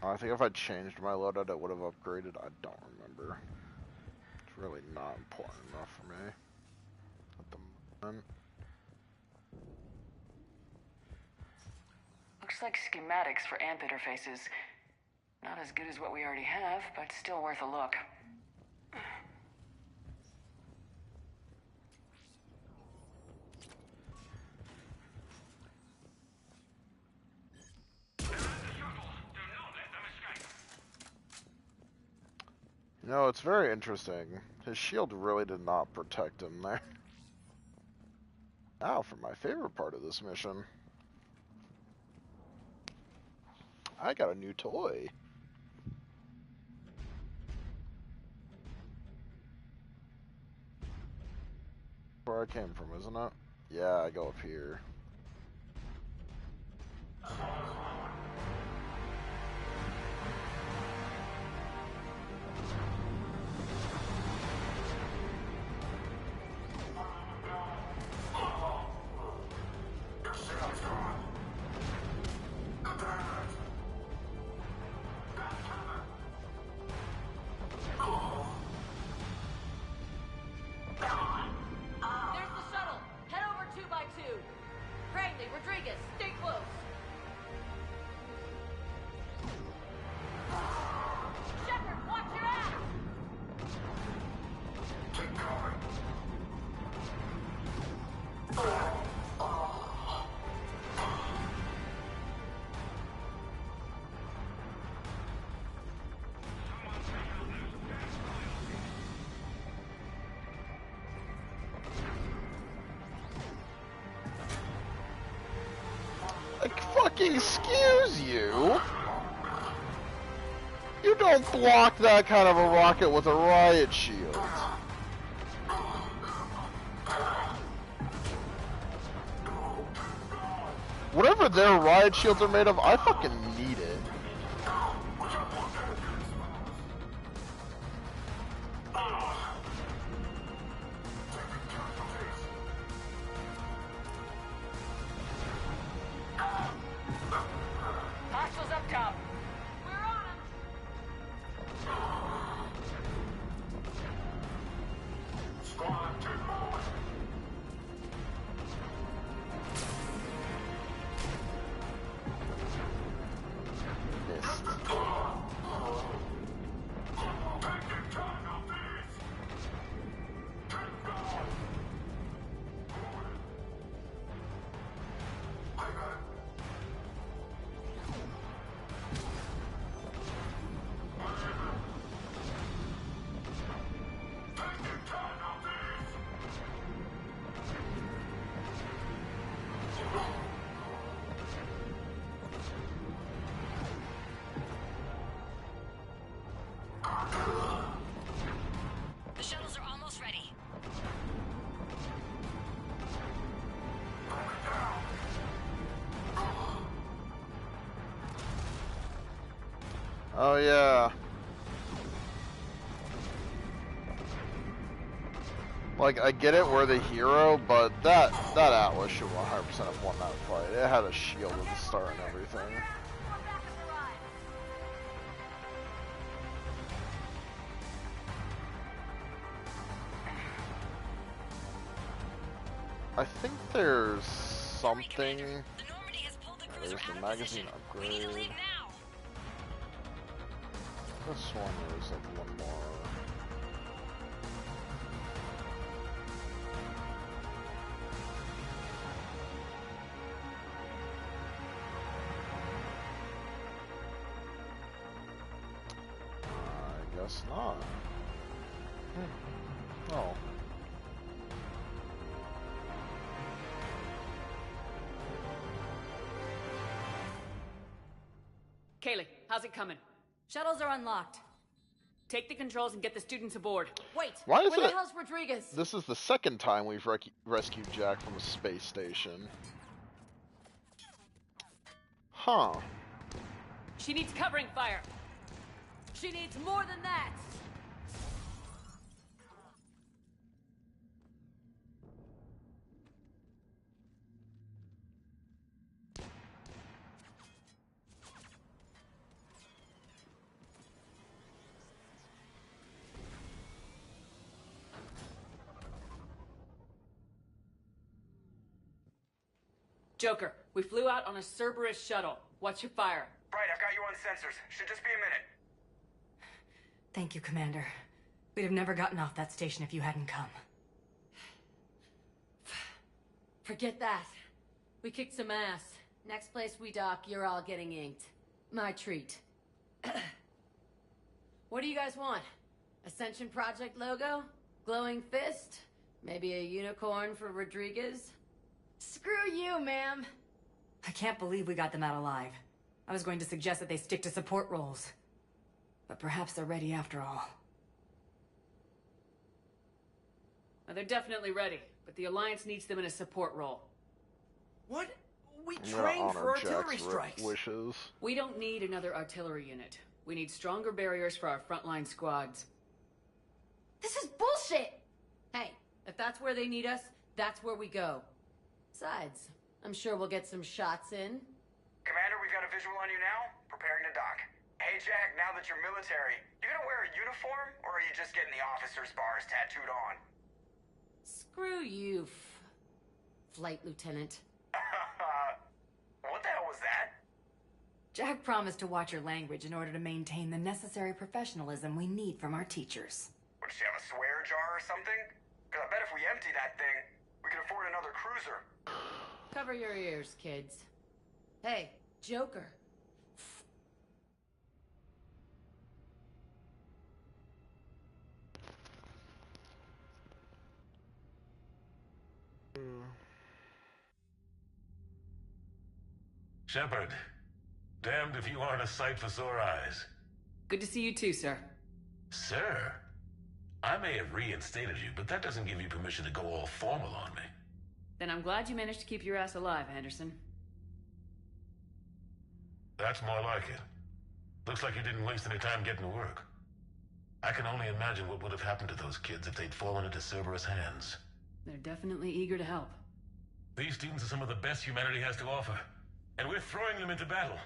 I think if I changed my loadout, it would have upgraded. I don't remember. It's really not important enough for me at the moment. Looks like schematics for AMP interfaces. Not as good as what we already have, but still worth a look. You know, it's very interesting. His shield really did not protect him there. Now for my favorite part of this mission. I got a new toy. Where I came from, isn't it? Yeah, I go up here. There's the shuttle. Head over 2x2. Cranley, Rodriguez, stay close. Shepard, watch your ass. Keep going. Like, fucking excuse you! You don't block that kind of a rocket with a riot shield. Whatever their riot shields are made of, I fucking need it. Hostiles up top. We're on him. Squad, keep moving. Missed. Taking casualties. Keep going. I got it. Taking casualties. The shuttles are almost ready. Oh yeah. Like, I get it, we're the hero, but that Atlas should 100% have won that fight. It had a shield at the start and everything. I think there's something. There's the magazine upgrade. This one is like one more. I guess not. Oh. Kaylee, how's it coming? Shuttles are unlocked. Take the controls and get the students aboard. Wait, Why is where the it? hell's Rodriguez? This is the second time we've rescued Jack from a space station. Huh. She needs covering fire. She needs more than that. Joker, we flew out on a Cerberus shuttle. What's your fire? Right, I've got you on sensors. Should just be a minute. Thank you, Commander. We'd have never gotten off that station if you hadn't come. Forget that. We kicked some ass. Next place we dock, you're all getting inked. My treat. What do you guys want? Ascension Project logo? Glowing fist? Maybe a unicorn for Rodriguez? Screw you, ma'am. I can't believe we got them out alive. I was going to suggest that they stick to support roles. But perhaps they're ready after all. Well, they're definitely ready, but the Alliance needs them in a support role. What? We I'm gonna trained honor for artillery Jack's strikes. wishes. We don't need another artillery unit. We need stronger barriers for our frontline squads. This is bullshit! Hey, if that's where they need us, that's where we go. Besides, I'm sure we'll get some shots in. Commander, we've got a visual on you now. Preparing to dock. Hey, Jack, now that you're military, you gonna wear a uniform, or are you just getting the officer's bars tattooed on? Screw you, Flight Lieutenant. What the hell was that? Jack promised to watch your language in order to maintain the necessary professionalism we need from our teachers. Would she have a swear jar or something? Because I bet if we empty that thing, we can afford another cruiser. Cover your ears, kids. Hey, Joker. Shepard, damned if you aren't a sight for sore eyes. Good to see you too, sir. Sir? I may have reinstated you, but that doesn't give you permission to go all formal on me. Then I'm glad you managed to keep your ass alive, Anderson. That's more like it. Looks like you didn't waste any time getting to work. I can only imagine what would have happened to those kids if they'd fallen into Cerberus' hands. They're definitely eager to help. These students are some of the best humanity has to offer, and we're throwing them into battle.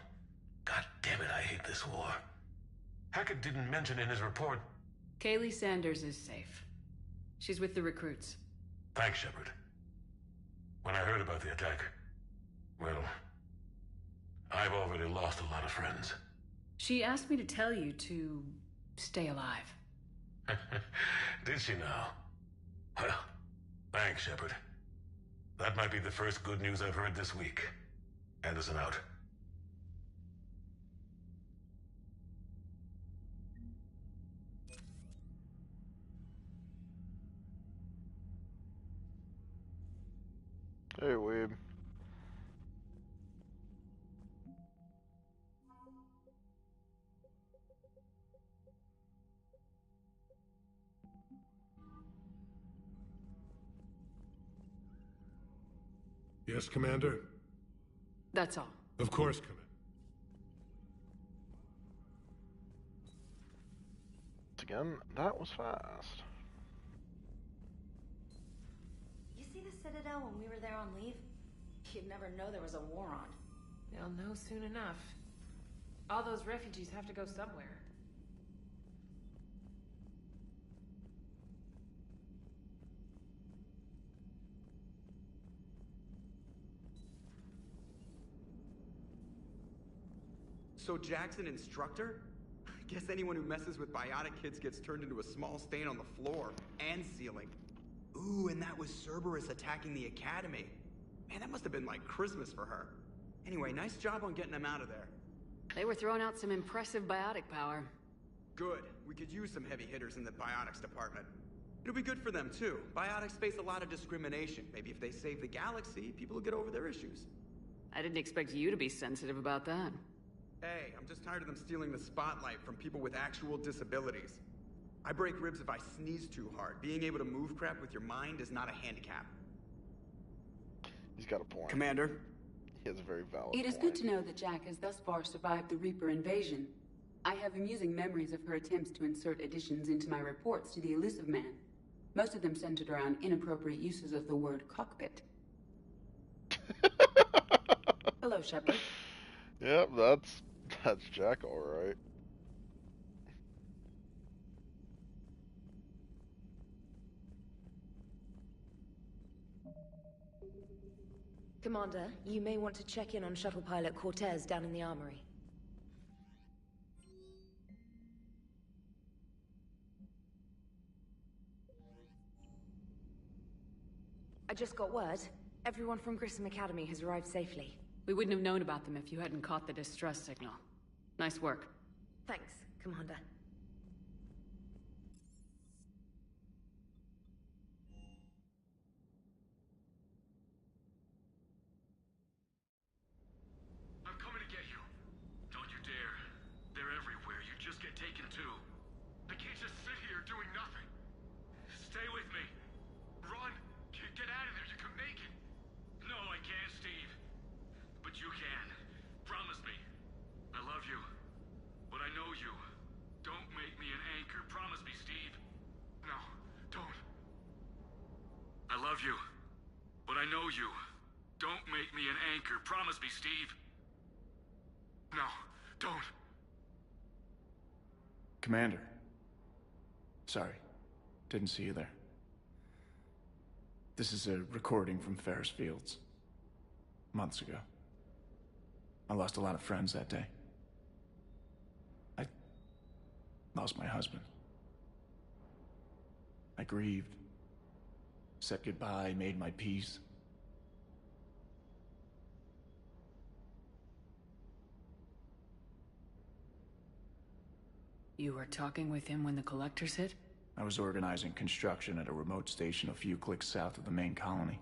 God damn it, I hate this war. Hackett didn't mention in his report... Kaylee Sanders is safe. She's with the recruits. Thanks, Shepard. When I heard about the attack, well, I've already lost a lot of friends. She asked me to tell you to stay alive. Did she now? Well, thanks, Shepard. That might be the first good news I've heard this week. Anderson out. Hey, Weeb. Yes, Commander? That's all. Of course, Commander. Again, that was fast. You see the Citadel when we were there on leave? You'd never know there was a war on. They'll know soon enough. All those refugees have to go somewhere. So Jack's an instructor? I guess anyone who messes with biotic kids gets turned into a small stain on the floor and ceiling. Ooh, and that was Cerberus attacking the academy. Man, that must have been like Christmas for her. Anyway, nice job on getting them out of there. They were throwing out some impressive biotic power. Good. We could use some heavy hitters in the biotics department. It'll be good for them, too. Biotics face a lot of discrimination. Maybe if they save the galaxy, people will get over their issues. I didn't expect you to be sensitive about that. Hey, I'm just tired of them stealing the spotlight from people with actual disabilities. I break ribs if I sneeze too hard. Being able to move crap with your mind is not a handicap. He's got a point. Commander? He has a very valid It is point. good to know that Jack has thus far survived the Reaper invasion. I have amusing memories of her attempts to insert additions into my reports to the Elusive Man. Most of them centered around inappropriate uses of the word cockpit. Hello, Shepard. Yep, that's Jack, all right. Commander, you may want to check in on shuttle pilot Cortez down in the armory. I just got word. Everyone from Grissom Academy has arrived safely. We wouldn't have known about them if you hadn't caught the distress signal. Nice work. Thanks, Commander. I'm coming to get you. Don't you dare. They're everywhere. You just get taken too. I can't just sit here doing nothing. Stay with me. Run. Get out of there. You can make it. No, I can't, Steve. But you can. Promise me. I love you. But I know you. Don't make me an anchor. Promise me, Steve. No, don't. I love you. But I know you. Don't make me an anchor. Promise me, Steve. No, don't. Commander. Sorry. Didn't see you there. This is a recording from Ferris Fields. Months ago. I lost a lot of friends that day. I lost my husband. I grieved. Said goodbye, made my peace. You were talking with him when the collectors hit? I was organizing construction at a remote station a few clicks south of the main colony.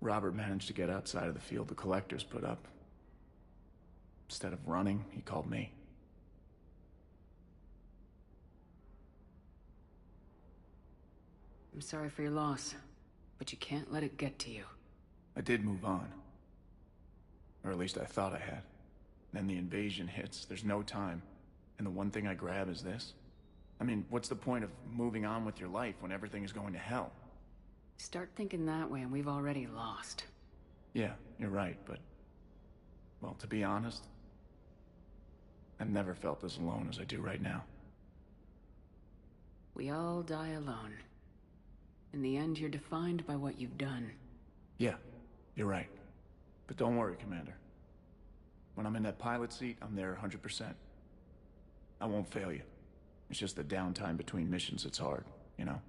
Robert managed to get outside of the field the collectors put up. Instead of running, he called me. I'm sorry for your loss, but you can't let it get to you. I did move on. Or at least I thought I had. Then the invasion hits, there's no time. And the one thing I grab is this? I mean, what's the point of moving on with your life when everything is going to hell? Start thinking that way and we've already lost. Yeah, you're right, but... well, to be honest, I've never felt as alone as I do right now. We all die alone. In the end, you're defined by what you've done. Yeah, you're right. But don't worry, Commander. When I'm in that pilot seat, I'm there 100%. I won't fail you. It's just the downtime between missions that's hard, you know?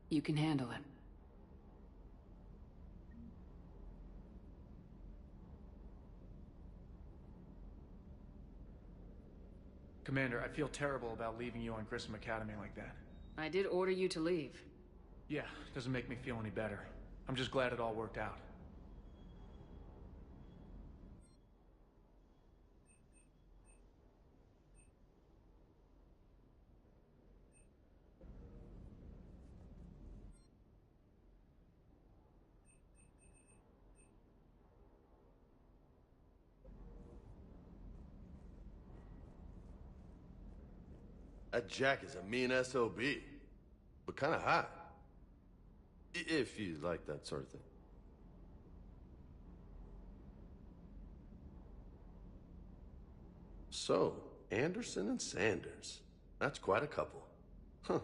You can handle it. Commander, I feel terrible about leaving you on Grissom Academy like that. I did order you to leave. Yeah, doesn't make me feel any better. I'm just glad it all worked out. That Jack is a mean SOB, but kind of hot. If you like that sort of thing. So, Anderson and Sanders. That's quite a couple. Huh.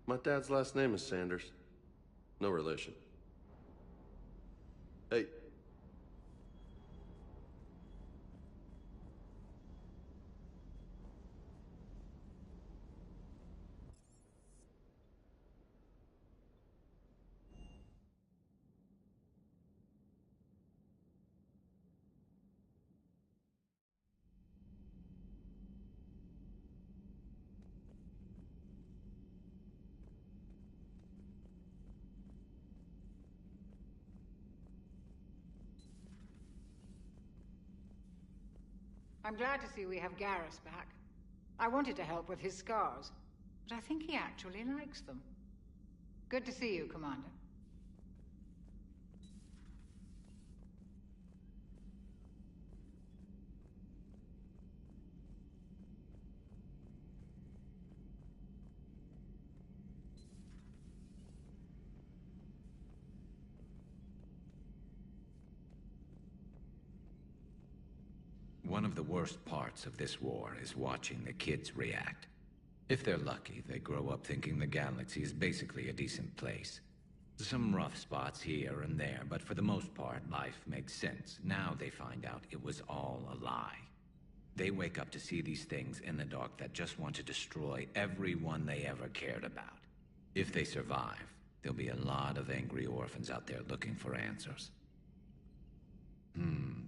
My dad's last name is Sanders. No relation. Hey. I'm glad to see we have Garrus back. I wanted to help with his scars. but I think he actually likes them. Good to see you, Commander. One of the worst parts of this war is watching the kids react. If they're lucky, they grow up thinking the galaxy is basically a decent place. Some rough spots here and there, but for the most part, life makes sense. Now they find out it was all a lie. They wake up to see these things in the dark that just want to destroy everyone they ever cared about. If they survive, there'll be a lot of angry orphans out there looking for answers.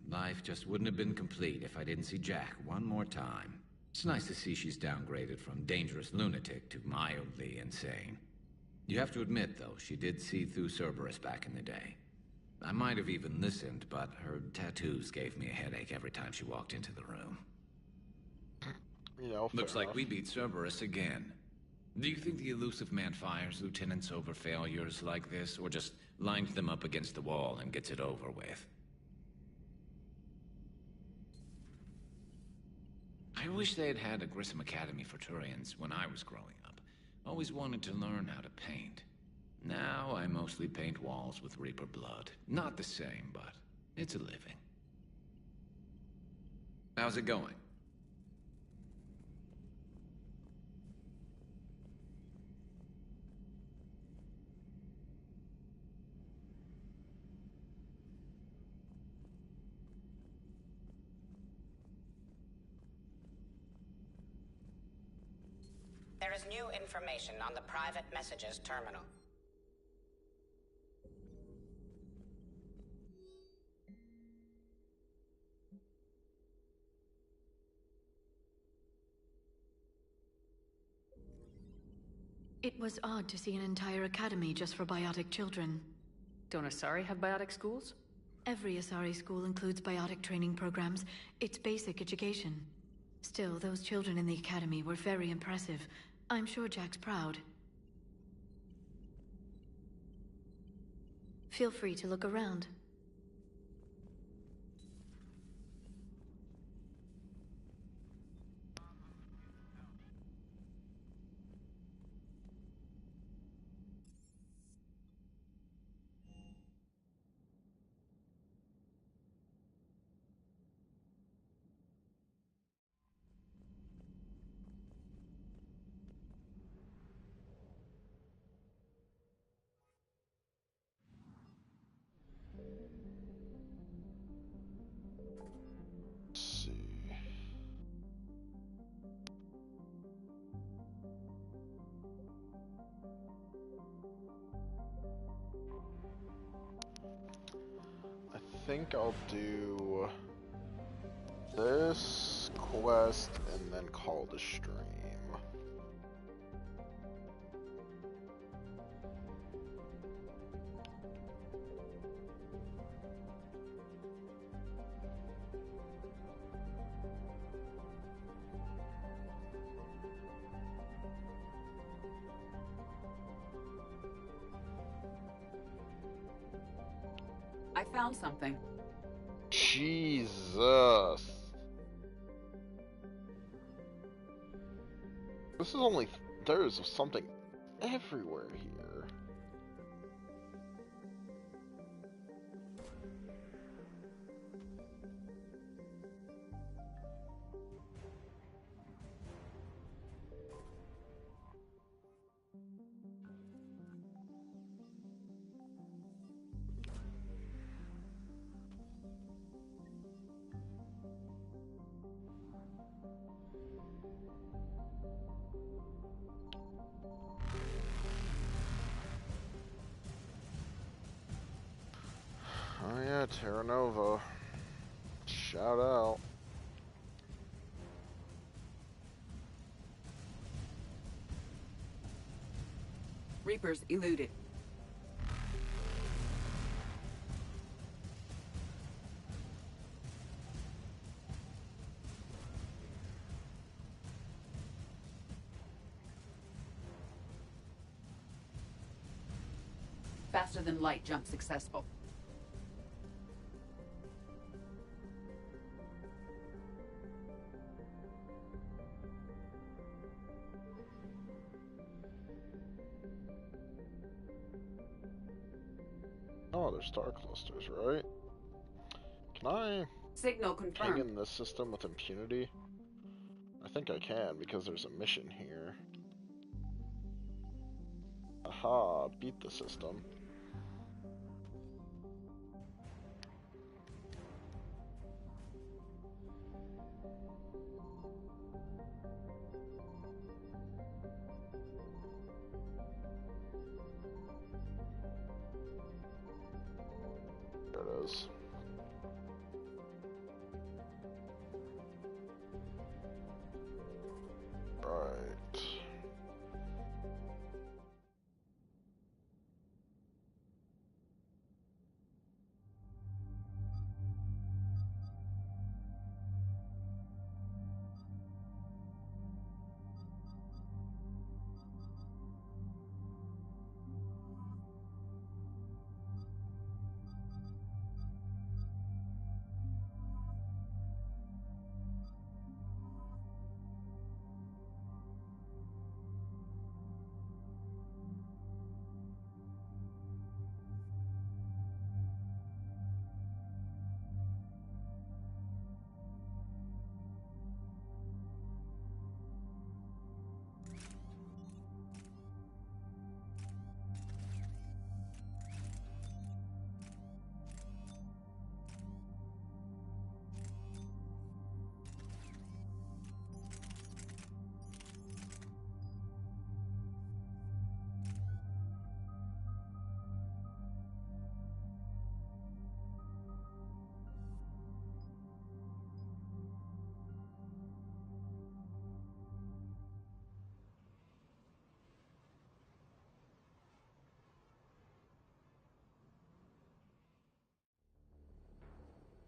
Life just wouldn't have been complete if I didn't see Jack one more time. It's nice to see she's downgraded from dangerous lunatic to mildly insane. You have to admit, though, she did see through Cerberus back in the day. I might have even listened, but her tattoos gave me a headache every time she walked into the room. You know, Looks like enough. we beat Cerberus again. Do you think the elusive man fires lieutenants over failures like this, or just lines them up against the wall and gets it over with? I wish they had had a Grissom Academy for Turians when I was growing up. Always wanted to learn how to paint. Now I mostly paint walls with Reaper blood. Not the same, but it's a living. How's it going? There is new information on the private messages terminal. It was odd to see an entire academy just for biotic children. Don't Asari have biotic schools? Every Asari school includes biotic training programs. It's basic education. Still, those children in the academy were very impressive. I'm sure Jack's proud. Feel free to look around. I think I'll do this quest and then call the stream. I found something. Jesus. This is only... There's something everywhere here. Oh yeah, Terra Nova. Shout out. Reapers eluded. Faster than light jump successful. Oh, there's star clusters, right? Can I Signal ping confirmed. in this system with impunity? I think I can, because there's a mission here. Aha, beat the system. There it is. Right.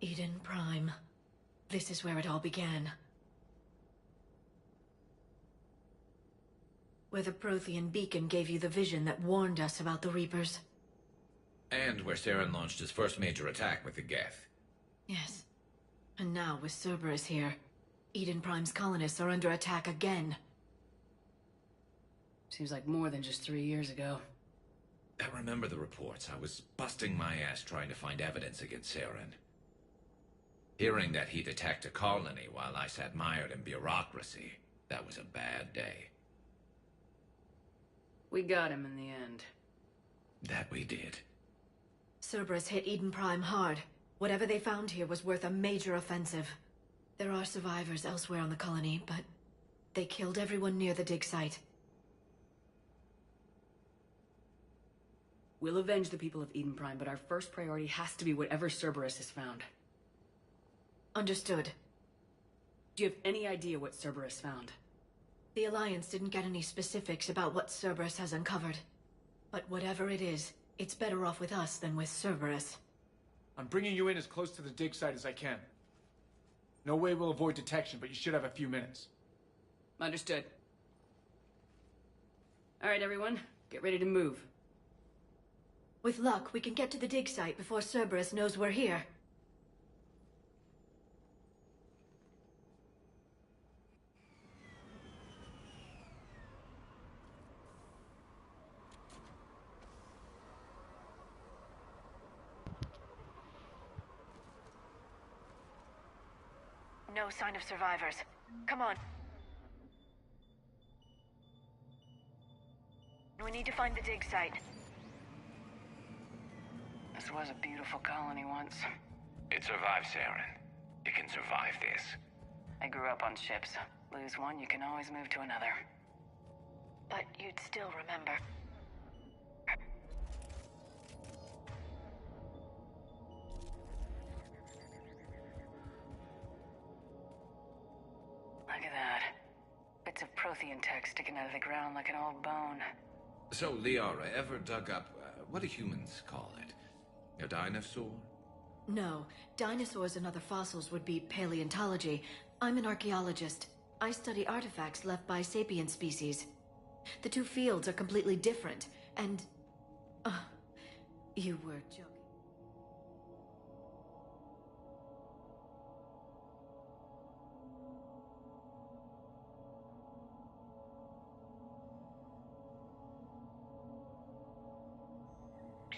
Eden Prime. This is where it all began. Where the Prothean beacon gave you the vision that warned us about the Reapers. And where Saren launched his first major attack with the Geth. Yes. And now, with Cerberus here, Eden Prime's colonists are under attack again. Seems like more than just 3 years ago. I remember the reports. I was busting my ass trying to find evidence against Saren. Hearing that he'd attacked a colony while I sat mired in bureaucracy, that was a bad day. We got him in the end. That we did. Cerberus hit Eden Prime hard. Whatever they found here was worth a major offensive. There are survivors elsewhere on the colony, but they killed everyone near the dig site. We'll avenge the people of Eden Prime, but our first priority has to be whatever Cerberus has found. Understood. Do you have any idea what Cerberus found? The Alliance didn't get any specifics about what Cerberus has uncovered. But whatever it is, it's better off with us than with Cerberus. I'm bringing you in as close to the dig site as I can. No way we'll avoid detection, but you should have a few minutes. Understood. All right, everyone. Get ready to move. With luck, we can get to the dig site before Cerberus knows we're here. No sign of survivors. Come on. We need to find the dig site. This was a beautiful colony once. It survived, Saren. It can survive this. I grew up on ships. Lose one, you can always move to another. But you'd still remember. Look at that. Bits of Prothean tech sticking out of the ground like an old bone. So, Liara, ever dug up, what do humans call it? A dinosaur? No. Dinosaurs and other fossils would be paleontology. I'm an archaeologist. I study artifacts left by sapient species. The two fields are completely different, and... You were joking.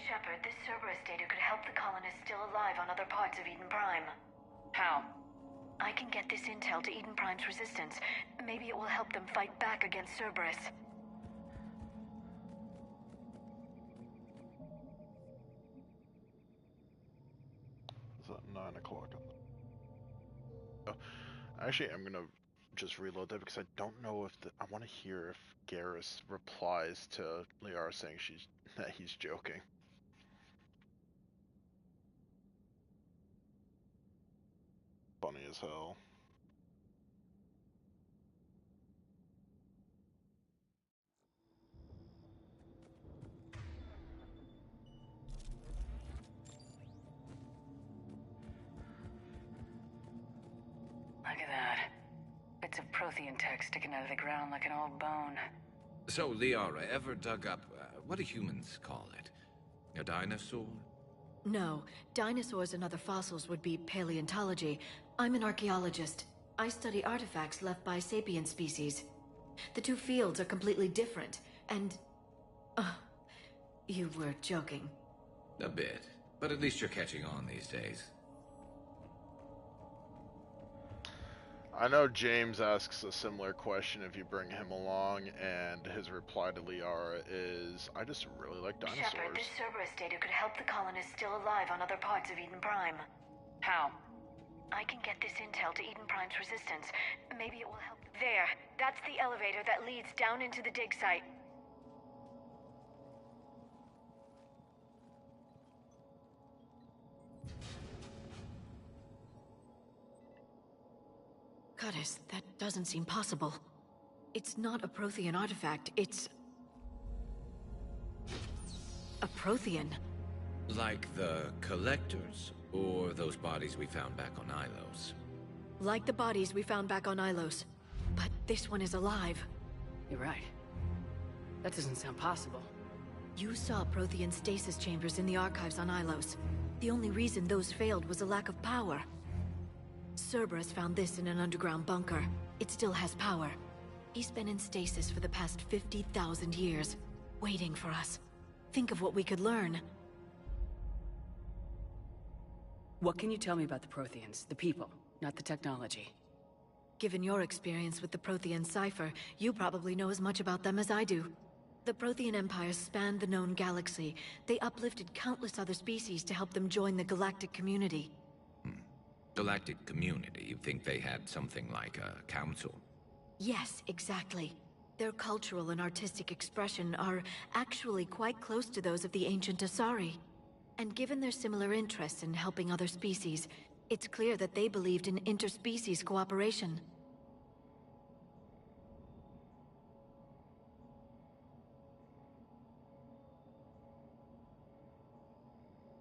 Shepard, this Cerberus data could help the colonists still alive on other parts of Eden Prime. How? I can get this intel to Eden Prime's resistance. Maybe it will help them fight back against Cerberus. It's at 9 o'clock. Actually, I'm gonna just reload that because I don't know if I want to hear if Garrus replies to Liara saying that he's joking. Funny as hell. Look at that. Bits of Prothean tech sticking out of the ground like an old bone. So, Liara, ever dug up, what do humans call it? A dinosaur? No, dinosaurs and other fossils would be paleontology. I'm an archaeologist. I study artifacts left by sapient species. The two fields are completely different, and... you were joking. A bit. But at least you're catching on these days. I know James asks a similar question if you bring him along, and his reply to Liara is, I just really like dinosaurs. Shepard, this Cerberus data could help the colonists still alive on other parts of Eden Prime. How? I can get this intel to Eden Prime's resistance. Maybe it will help. There. That's the elevator that leads down into the dig site. Goddess, that doesn't seem possible. It's not a Prothean artifact, it's... a Prothean. Like the Collectors, or those bodies we found back on Ilos. Like the bodies we found back on Ilos. But this one is alive. You're right. That doesn't sound possible. You saw Prothean stasis chambers in the archives on Ilos. The only reason those failed was a lack of power. Cerberus found this in an underground bunker. It still has power. He's been in stasis for the past 50,000 years, waiting for us. Think of what we could learn. What can you tell me about the Protheans? The people, not the technology. Given your experience with the Prothean cipher, you probably know as much about them as I do. The Prothean Empire spanned the known galaxy. They uplifted countless other species to help them join the galactic community. Galactic community, you think they had something like a council? Yes, exactly. Their cultural and artistic expression are actually quite close to those of the ancient Asari. And given their similar interests in helping other species, it's clear that they believed in interspecies cooperation.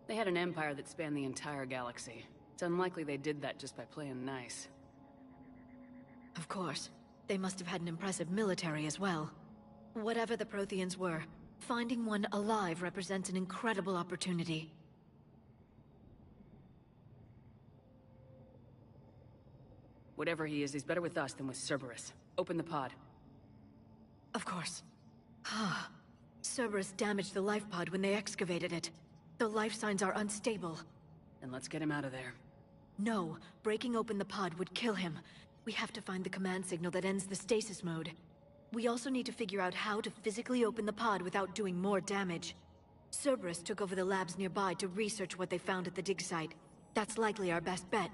They had an empire that spanned the entire galaxy. It's unlikely they did that just by playing nice. Of course. They must have had an impressive military as well. Whatever the Protheans were, finding one alive represents an incredible opportunity. Whatever he is, he's better with us than with Cerberus. Open the pod. Of course. Cerberus damaged the life pod when they excavated it. The life signs are unstable. Then let's get him out of there. No, breaking open the pod would kill him. We have to find the command signal that ends the stasis mode. We also need to figure out how to physically open the pod without doing more damage. Cerberus took over the labs nearby to research what they found at the dig site. That's likely our best bet.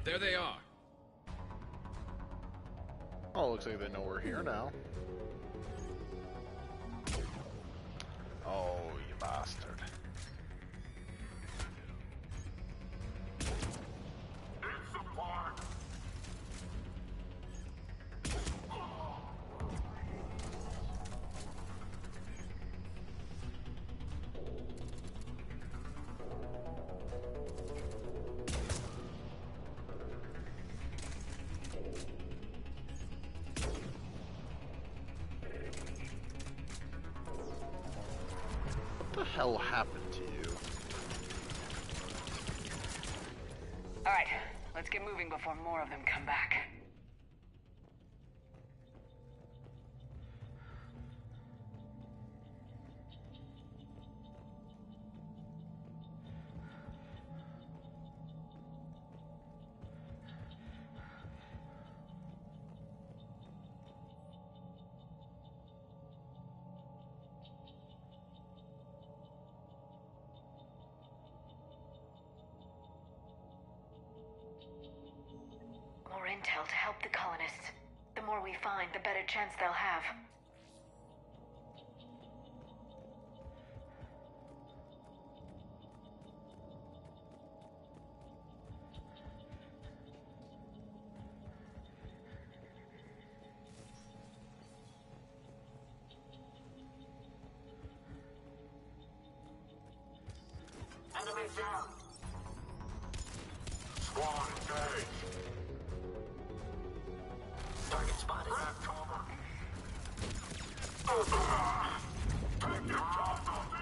There they are. Oh, looks like they know we're here now. Oh, you bastard. hell happened to you? Alright, let's get moving before more of them come back. More intel to help the colonists. The more we find, the better chance they'll have. Enemy down. Squad engaged. Target spotted. Grab cover. Take your shots on these.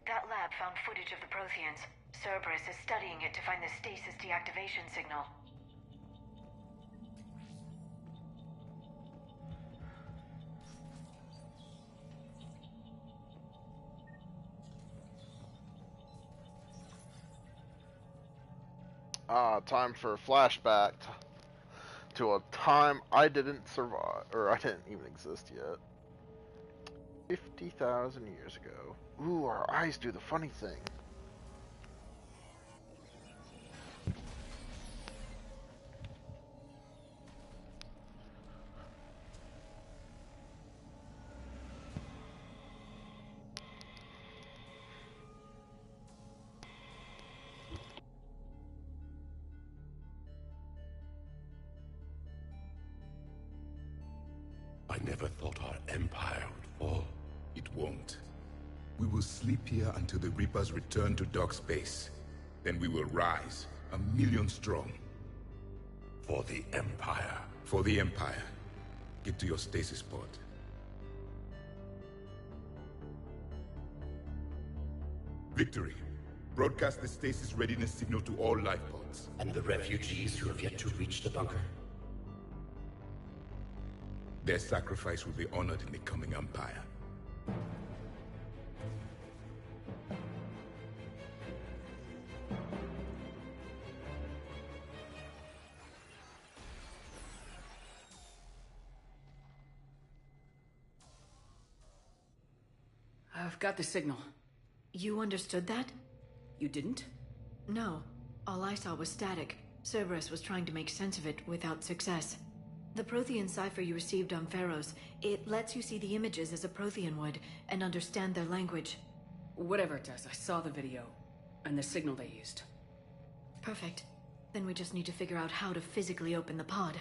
That lab found footage of the Protheans. Cerberus is studying it to find the stasis deactivation signal. Time for a flashback to a time I didn't survive, or I didn't even exist yet. 50,000 years ago. Ooh, our eyes do the funny thing. I never thought our empire would fall. It won't. We will sleep here until the Reapers return to dark space. Then we will rise, 1,000,000 strong. For the Empire. For the Empire. Get to your stasis pod. Victory. Broadcast the stasis readiness signal to all life pods. And the refugees who have yet to reach the bunker? Their sacrifice will be honored in the coming Empire. I've got the signal. You understood that? You didn't? No. All I saw was static. Cerberus was trying to make sense of it without success. The Prothean cipher you received on Pharaohs, it lets you see the images as a Prothean would, and understand their language. Whatever it does, I saw the video, and the signal they used. Perfect. Then we just need to figure out how to physically open the pod.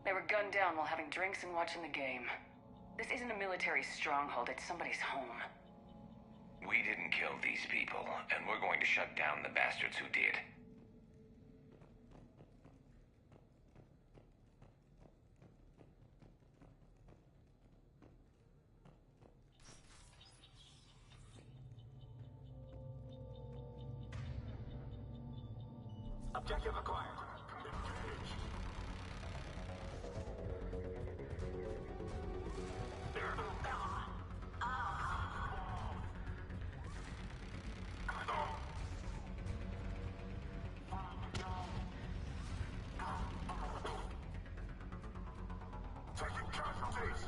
They were gunned down while having drinks and watching the game. This isn't a military stronghold, it's somebody's home. We didn't kill these people, and we're going to shut down the bastards who did. Objective acquired. Commit to engage. Taking casualties.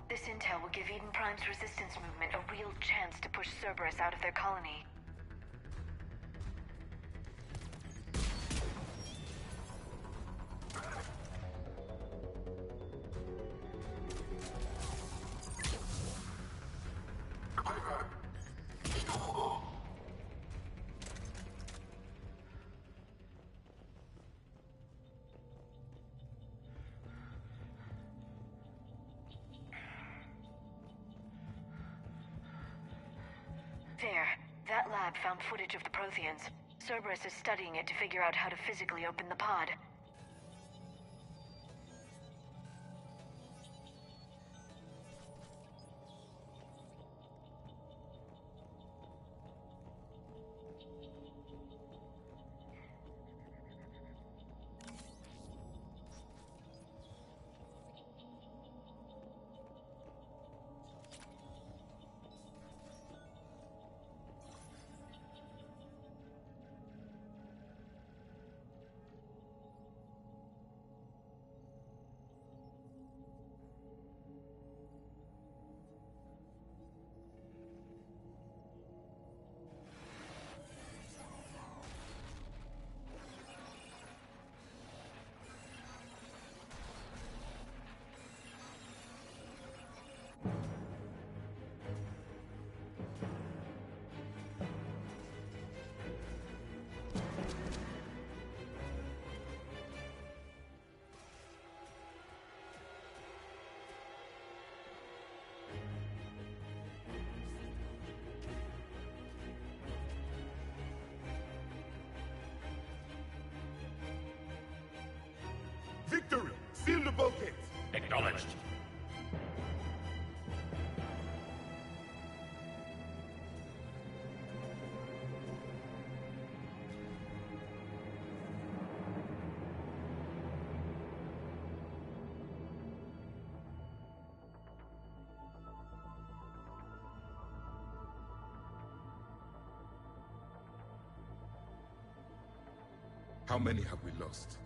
This intel will give Eden Prime's resistance movement a real chance to push Cerberus out of their colony. There. That lab found footage of the Protheans. Cerberus is studying it to figure out how to physically open the pod. Victory! Seal the bulkheads! Acknowledged. How many have we lost?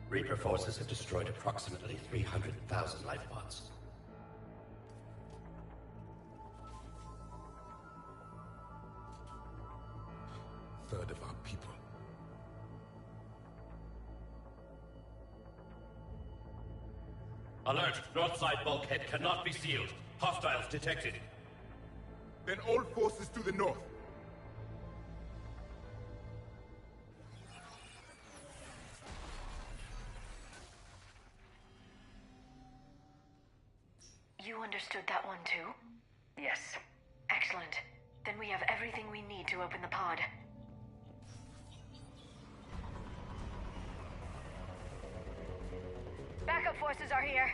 Reaper forces have destroyed approximately 300,000 life pods. Third of our people. Alert! North side bulkhead cannot be sealed. Hostiles detected. Then all forces to the north. You understood that one too? Yes. Excellent. Then we have everything we need to open the pod. Backup forces are here.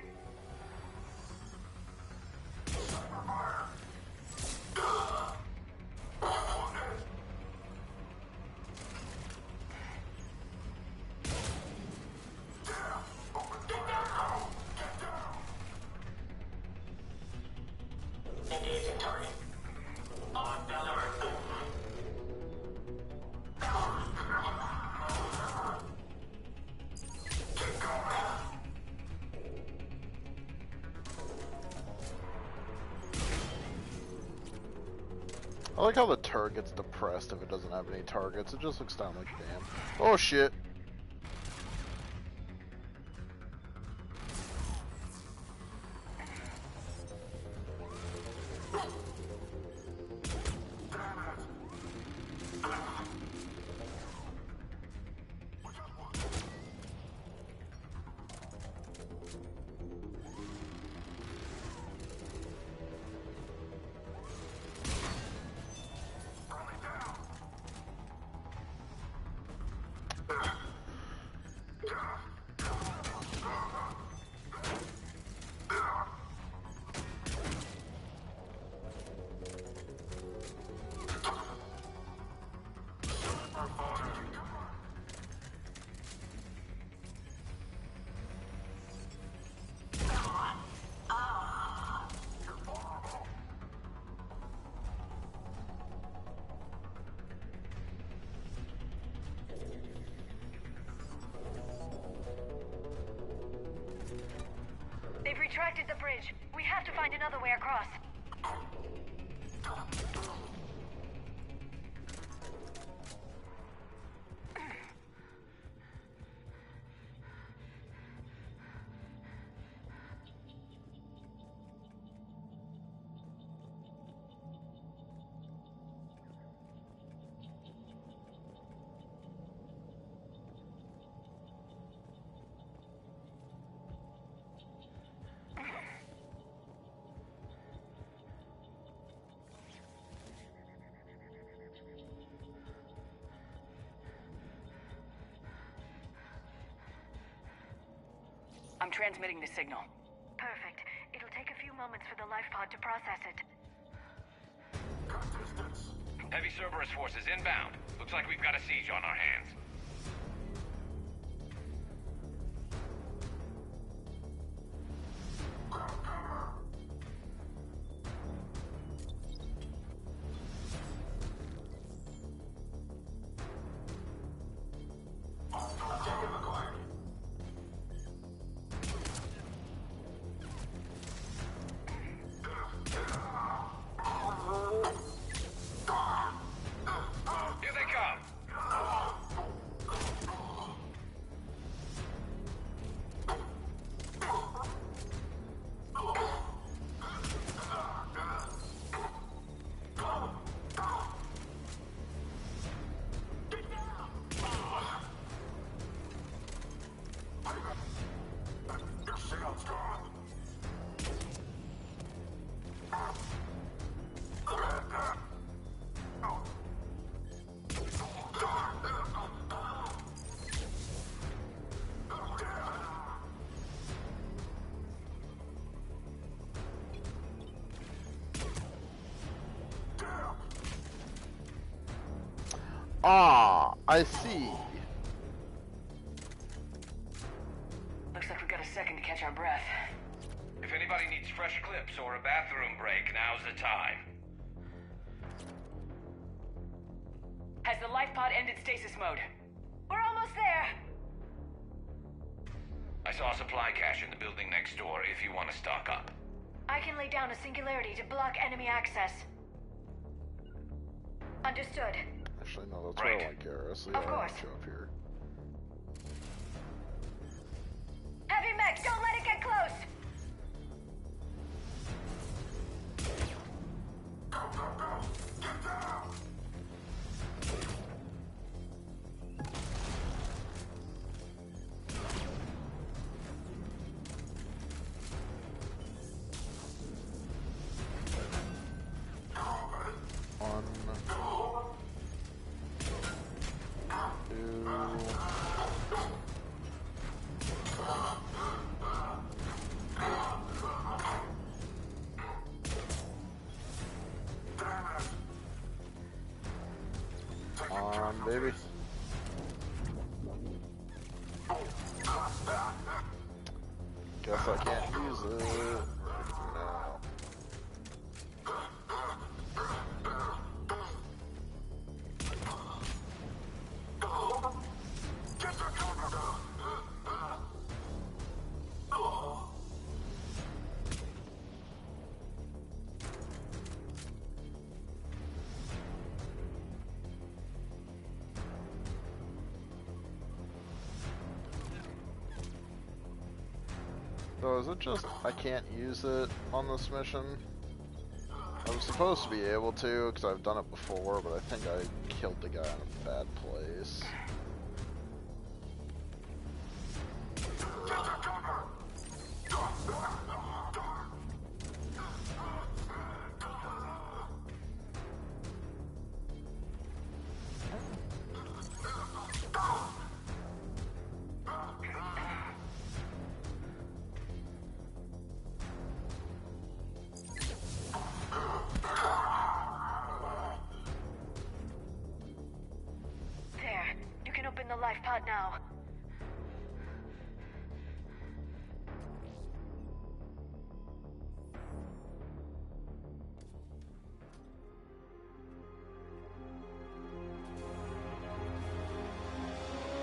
Engaging target. On alert. Keep going. I like how the turret gets depressed if it doesn't have any targets. It just looks down like damn. Oh shit. They've retracted the bridge. We have to find another way across. I'm transmitting the signal. Perfect. It'll take a few moments for the life pod to process it. Heavy Cerberus forces inbound. Looks like we've got a siege on our hands. Here they come! Ah, I see. Looks like we've got a second to catch our breath. If anybody needs fresh clips or a bathroom break, now's the time. Has the life pod ended stasis mode? We're almost there! I saw a supply cache in the building next door if you want to stock up. I can lay down a singularity to block enemy access. Understood. Actually, no, that's right. Where I want Garrus. Of course. Show up here. Heavy mech, don't let it get close! Baby. Guess I can't use it now. So is it just I can't use it on this mission? I was supposed to be able to, because I've done it before, but I think I killed the guy in a bad place. There. You can open the life pod now.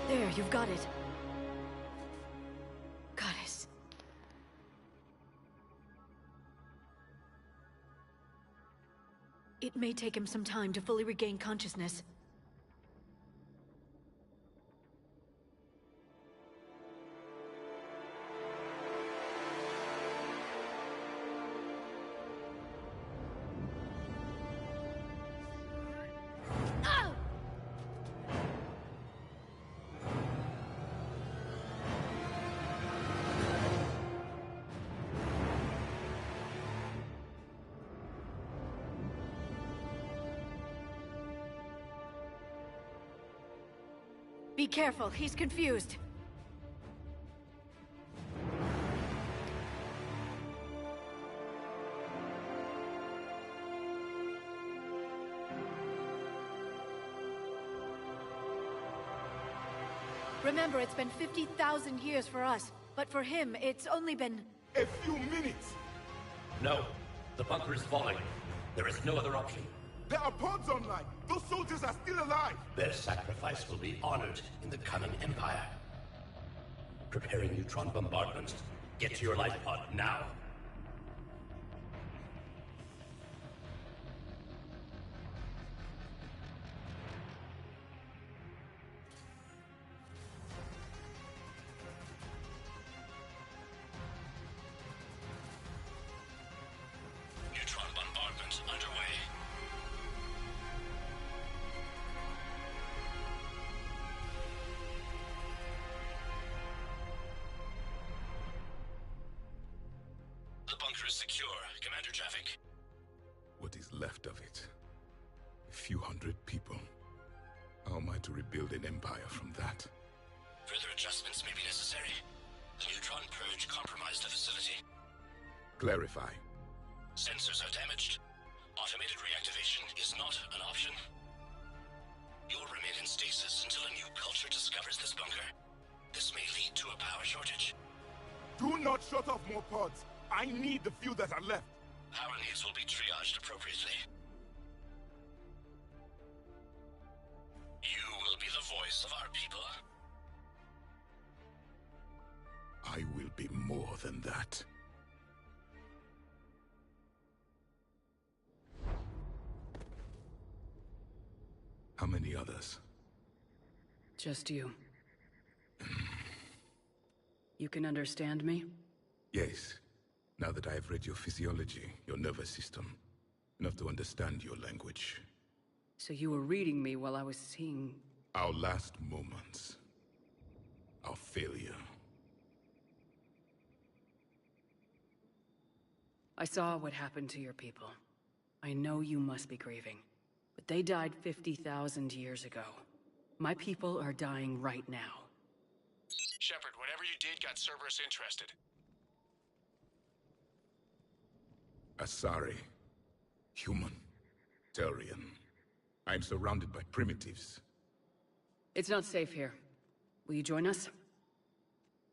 There, you've got it. Goddess. It may take him some time to fully regain consciousness. Be careful, he's confused. Remember, it's been 50,000 years for us, but for him, it's only been... A few minutes! No. The bunker is falling. There is no other option. There are pods online! Those soldiers are still alive! Their sacrifice will be honored in the coming Empire. Preparing neutron bombardment. Get to your life pod now. Neutron bombardment underway. The bunker is secure, Commander Traffic. What is left of it? A few hundred people. How am I to rebuild an empire from that? Further adjustments may be necessary. The neutron purge compromised the facility. Clarify. Sensors are damaged. Automated reactivation is not an option. You'll remain in stasis until a new culture discovers this bunker. This may lead to a power shortage. Do not shut off more pods! I need the few that are left! Power needs will be triaged appropriately. You will be the voice of our people. I will be more than that. How many others? Just you. You can understand me? Yes. Now that I have read your physiology, your nervous system, enough to understand your language. So you were reading me while I was seeing... Our last moments. Our failure. I saw what happened to your people. I know you must be grieving. But they died 50,000 years ago. My people are dying right now. Shepard, whatever you did got Cerberus interested. Asari. Human. Turian. I'm surrounded by primitives. It's not safe here. Will you join us?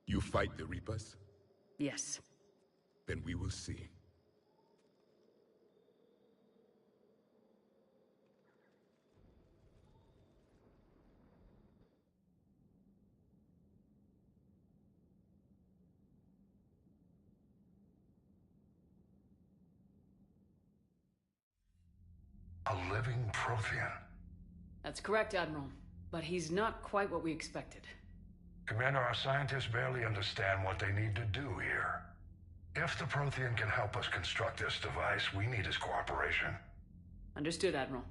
You fight the Reapers? Yes. Then we will see. A living Prothean. That's correct, Admiral. But he's not quite what we expected. Commander, our scientists barely understand what they need to do here. If the Prothean can help us construct this device, we need his cooperation. Understood, Admiral.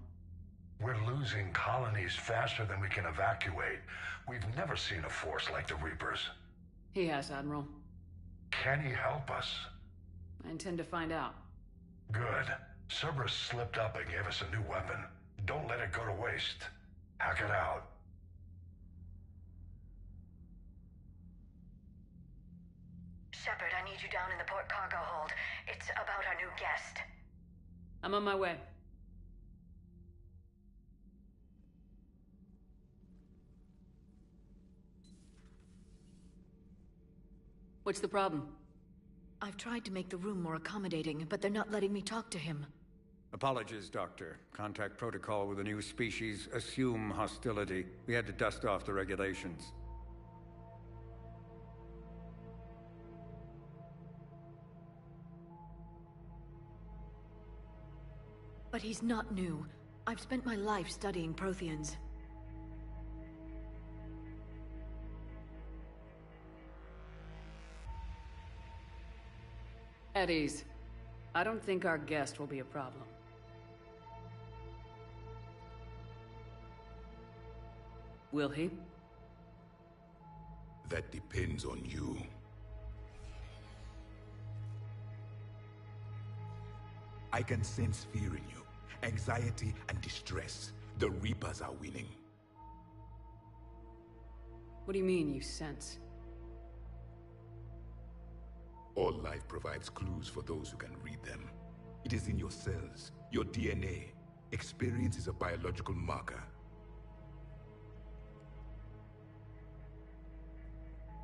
We're losing colonies faster than we can evacuate. We've never seen a force like the Reapers. He has, Admiral. Can he help us? I intend to find out. Good. Cerberus slipped up and gave us a new weapon. Don't let it go to waste. Hack it out. Shepard, I need you down in the port cargo hold. It's about our new guest. I'm on my way. What's the problem? I've tried to make the room more accommodating, but they're not letting me talk to him. Apologies, Doctor. Contact protocol with a new species. Assume hostility. We had to dust off the regulations. But he's not new. I've spent my life studying Protheans. At ease. I don't think our guest will be a problem. Will he? That depends on you. I can sense fear in you, anxiety and distress. The Reapers are winning. What do you mean, you sense? All life provides clues for those who can read them. It is in your cells, your DNA. Experience is a biological marker.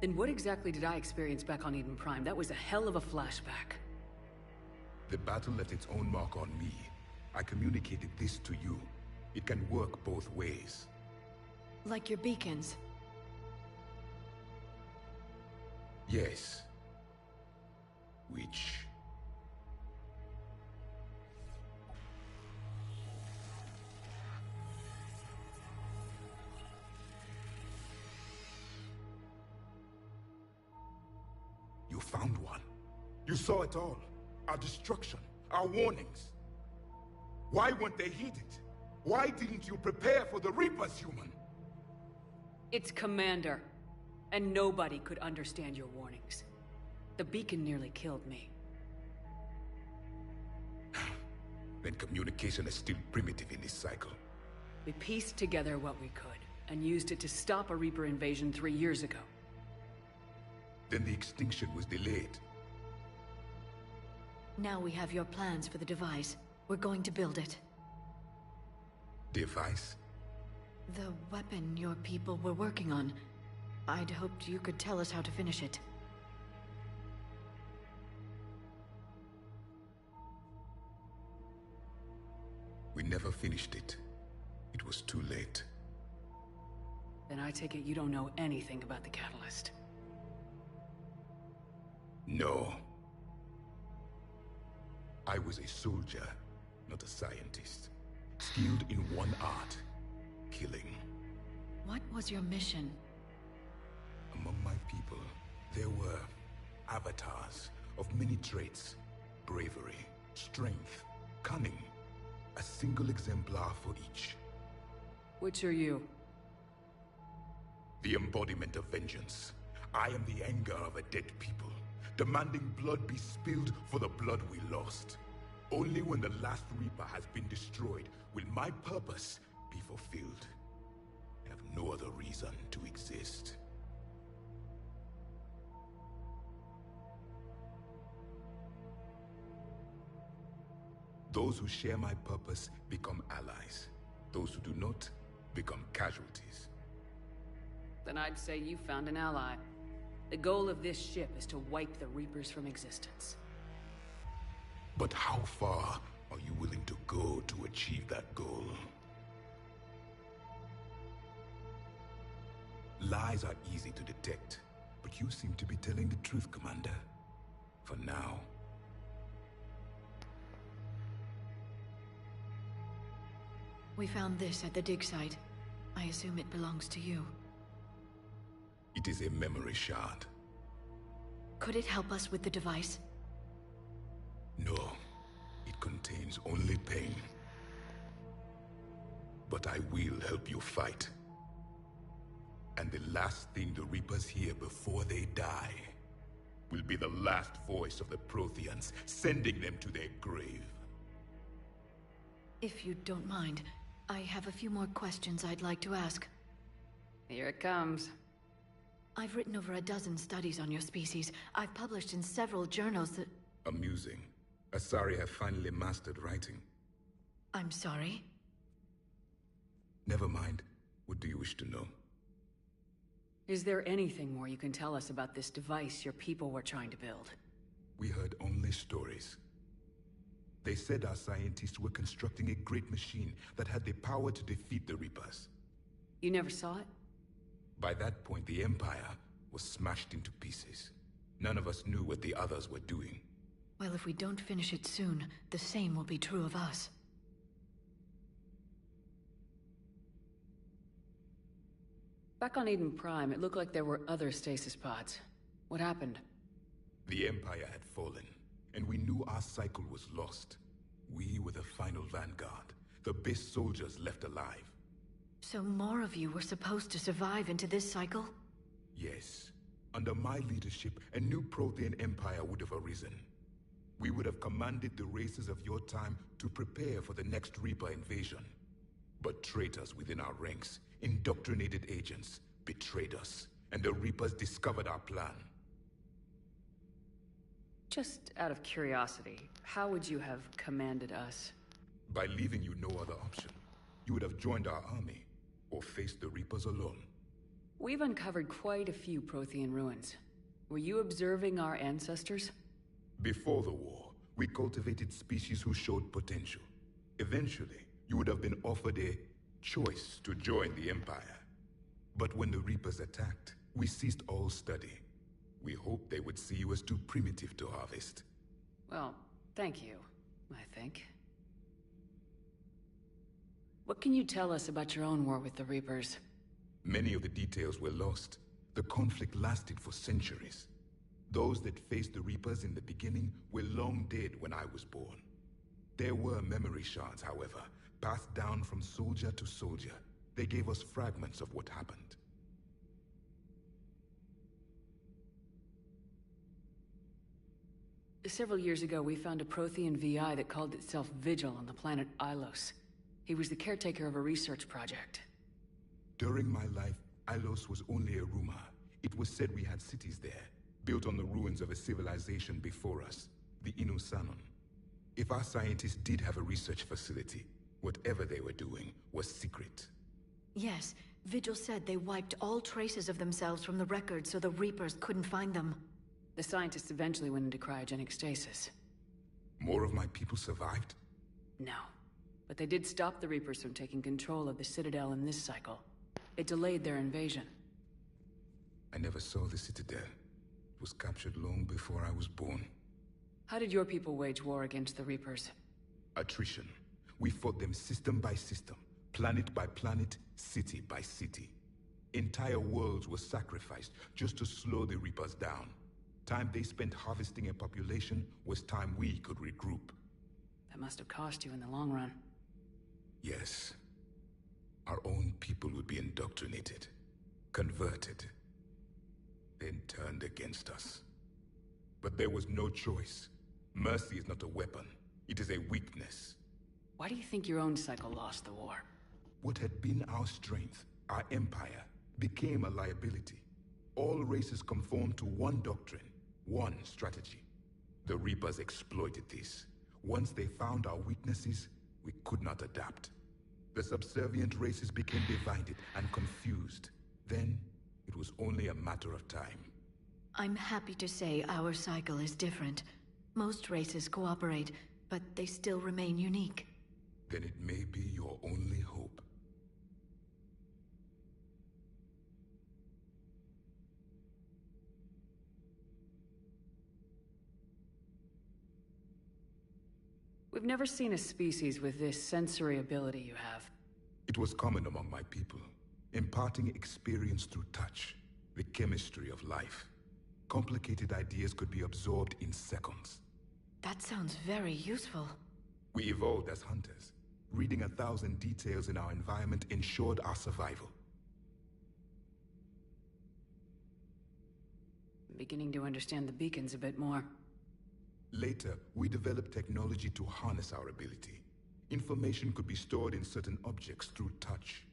Then what exactly did I experience back on Eden Prime? That was a hell of a flashback. The battle left its own mark on me. I communicated this to you. It can work both ways. Like your beacons. Yes. Which... You found one. You saw it all. Our destruction, our warnings. Why weren't they heeded? Why didn't you prepare for the Reapers, human? It's Commander. And nobody could understand your warnings. The beacon nearly killed me. Then communication is still primitive in this cycle. We pieced together what we could, and used it to stop a Reaper invasion 3 years ago. Then the extinction was delayed. Now we have your plans for the device. We're going to build it. Device? The weapon your people were working on. I'd hoped you could tell us how to finish it. We never finished it. It was too late. Then I take it you don't know anything about the catalyst. No. I was a soldier, not a scientist. Skilled in one art, killing. What was your mission? Among my people, there were avatars of many traits. Bravery, strength, cunning. A single exemplar for each. Which are you? The embodiment of vengeance. I am the anger of a dead people, demanding blood be spilled for the blood we lost. Only when the last Reaper has been destroyed will my purpose be fulfilled. I have no other reason to exist. Those who share my purpose become allies. Those who do not become casualties. Then I'd say you found an ally. The goal of this ship is to wipe the Reapers from existence. But how far are you willing to go to achieve that goal? Lies are easy to detect, but you seem to be telling the truth, Commander. For now. We found this at the dig site. I assume it belongs to you. It is a memory shard. Could it help us with the device? brings only pain. But I will help you fight. And the last thing the Reapers hear before they die will be the last voice of the Protheans, sending them to their grave. If you don't mind, I have a few more questions I'd like to ask. Here it comes. I've written over a dozen studies on your species. I've published in several journals that... Amusing. Asari have finally mastered writing. I'm sorry? Never mind. What do you wish to know? Is there anything more you can tell us about this device your people were trying to build? We heard only stories. They said our scientists were constructing a great machine that had the power to defeat the Reapers. You never saw it? By that point, the Empire was smashed into pieces. None of us knew what the others were doing. Well, if we don't finish it soon, the same will be true of us. Back on Eden Prime, it looked like there were other stasis pods. What happened? The Empire had fallen, and we knew our cycle was lost. We were the final vanguard, the best soldiers left alive. So more of you were supposed to survive into this cycle? Yes. Under my leadership, a new Prothean empire would have arisen. We would have commanded the races of your time to prepare for the next Reaper invasion. But traitors within our ranks, indoctrinated agents, betrayed us, and the Reapers discovered our plan. Just out of curiosity, how would you have commanded us? By leaving you no other option. You would have joined our army, or faced the Reapers alone. We've uncovered quite a few Prothean ruins. Were you observing our ancestors? Before the war, we cultivated species who showed potential. Eventually, you would have been offered a choice to join the Empire. But when the Reapers attacked, we ceased all study. We hoped they would see you as too primitive to harvest. Well, thank you, I think. What can you tell us about your own war with the Reapers? Many of the details were lost. The conflict lasted for centuries. Those that faced the Reapers in the beginning were long dead when I was born. There were memory shards, however, passed down from soldier to soldier. They gave us fragments of what happened. Several years ago, we found a Prothean VI that called itself Vigil on the planet Ilos. He was the caretaker of a research project. During my life, Ilos was only a rumor. It was said we had cities there, built on the ruins of a civilization before us, the Inusanon. If our scientists did have a research facility, whatever they were doing was secret. Yes, Vigil said they wiped all traces of themselves from the records so the Reapers couldn't find them. The scientists eventually went into cryogenic stasis. More of my people survived? No. But they did stop the Reapers from taking control of the Citadel in this cycle. It delayed their invasion. I never saw the Citadel. It was captured long before I was born. How did your people wage war against the Reapers? Attrition. We fought them system by system, planet by planet, city by city. Entire worlds were sacrificed just to slow the Reapers down. Time they spent harvesting a population was time we could regroup. That must have cost you in the long run. Yes. Our own people would be indoctrinated, converted, then turned against us. But there was no choice. Mercy is not a weapon. It is a weakness. Why do you think your own cycle lost the war? What had been our strength, our empire, became a liability. All races conformed to one doctrine, one strategy. The Reapers exploited this. Once they found our weaknesses, we could not adapt. The subservient races became divided and confused. Then, it was only a matter of time. I'm happy to say our cycle is different. Most races cooperate, but they still remain unique. Then it may be your only hope. We've never seen a species with this sensory ability you have. It was common among my people, imparting experience through touch, the chemistry of life. Complicated ideas could be absorbed in seconds. That sounds very useful. We evolved as hunters. Reading 1,000 details in our environment ensured our survival. I'm beginning to understand the beacons a bit more. Later, we developed technology to harness our ability. Information could be stored in certain objects through touch.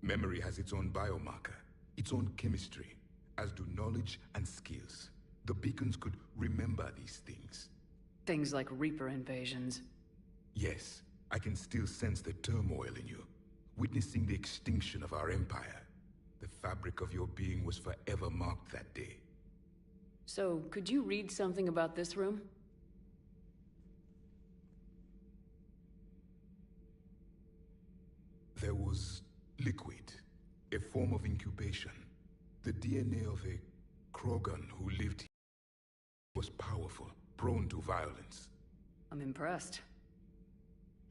Memory has its own biomarker, its own chemistry, as do knowledge and skills. The beacons could remember these things. Things like Reaper invasions. Yes, I can still sense the turmoil in you, witnessing the extinction of our empire. The fabric of your being was forever marked that day. So, could you read something about this room? There was liquid, a form of incubation. The DNA of a Krogan who lived here was powerful, prone to violence. I'm impressed.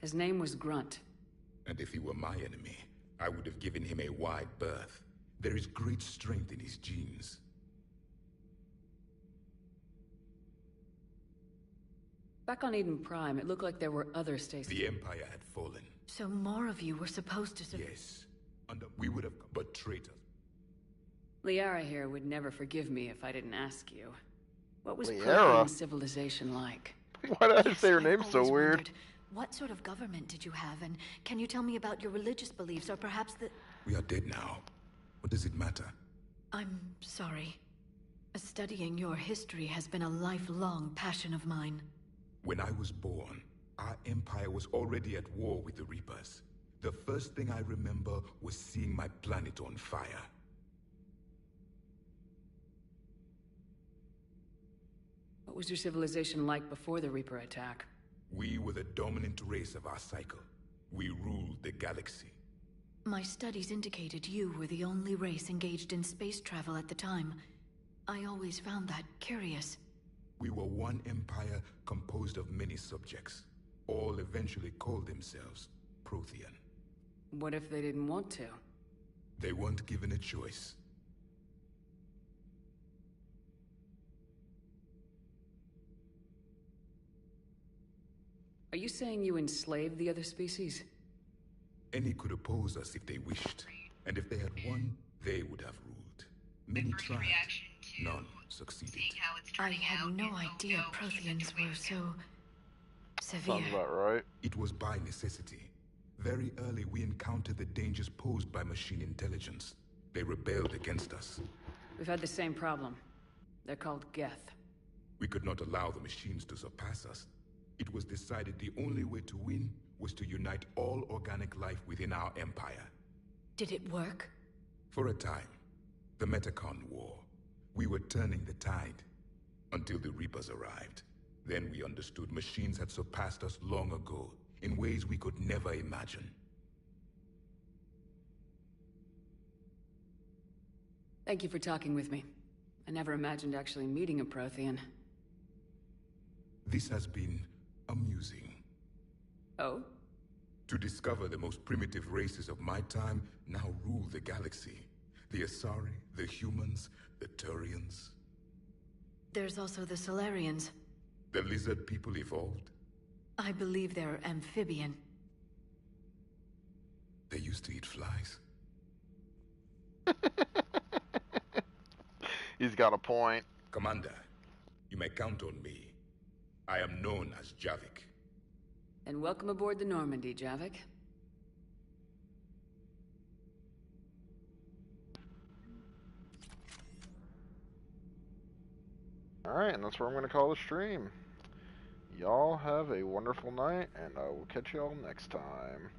His name was Grunt. And if he were my enemy, I would have given him a wide berth. There is great strength in his genes. Back on Eden Prime, it looked like there were other stations. The Empire had fallen. So more of you were supposed to... Yes. We would have... But traitors. Liara here would never forgive me if I didn't ask you. What was Liara? Prothean civilization like? Why did I say her name so weird? Wondered, what sort of government did you have, and can you tell me about your religious beliefs, or perhaps the... We are dead now. What does it matter? I'm sorry. Studying your history has been a lifelong passion of mine. When I was born, our empire was already at war with the Reapers. The first thing I remember was seeing my planet on fire. What was your civilization like before the Reaper attack? We were the dominant race of our cycle. We ruled the galaxy. My studies indicated you were the only race engaged in space travel at the time. I always found that curious. We were one empire composed of many subjects. All eventually called themselves Prothean. What if they didn't want to? They weren't given a choice. Are you saying you enslaved the other species? Any could oppose us if they wished. And if they had won, they would have ruled. Many tried. None succeeded. I had no idea Protheans were so... severe. Sounds about right. It was by necessity. Very early we encountered the dangers posed by machine intelligence. They rebelled against us. We've had the same problem. They're called Geth. We could not allow the machines to surpass us. It was decided the only way to win was to unite all organic life within our empire. Did it work? For a time. The Metacon War. We were turning the tide. Until the Reapers arrived. Then we understood machines had surpassed us long ago, in ways we could never imagine. Thank you for talking with me. I never imagined actually meeting a Prothean. This has been amusing. Oh? To discover the most primitive races of my time now rule the galaxy. The Asari, the humans, the Turians. There's also the Solarians. The lizard people evolved. I believe they're amphibian. They used to eat flies. He's got a point. Commander, you may count on me. I am known as Javik. And welcome aboard the Normandy, Javik. Alright, and that's where I'm going to call the stream. Y'all have a wonderful night, and I will catch y'all next time.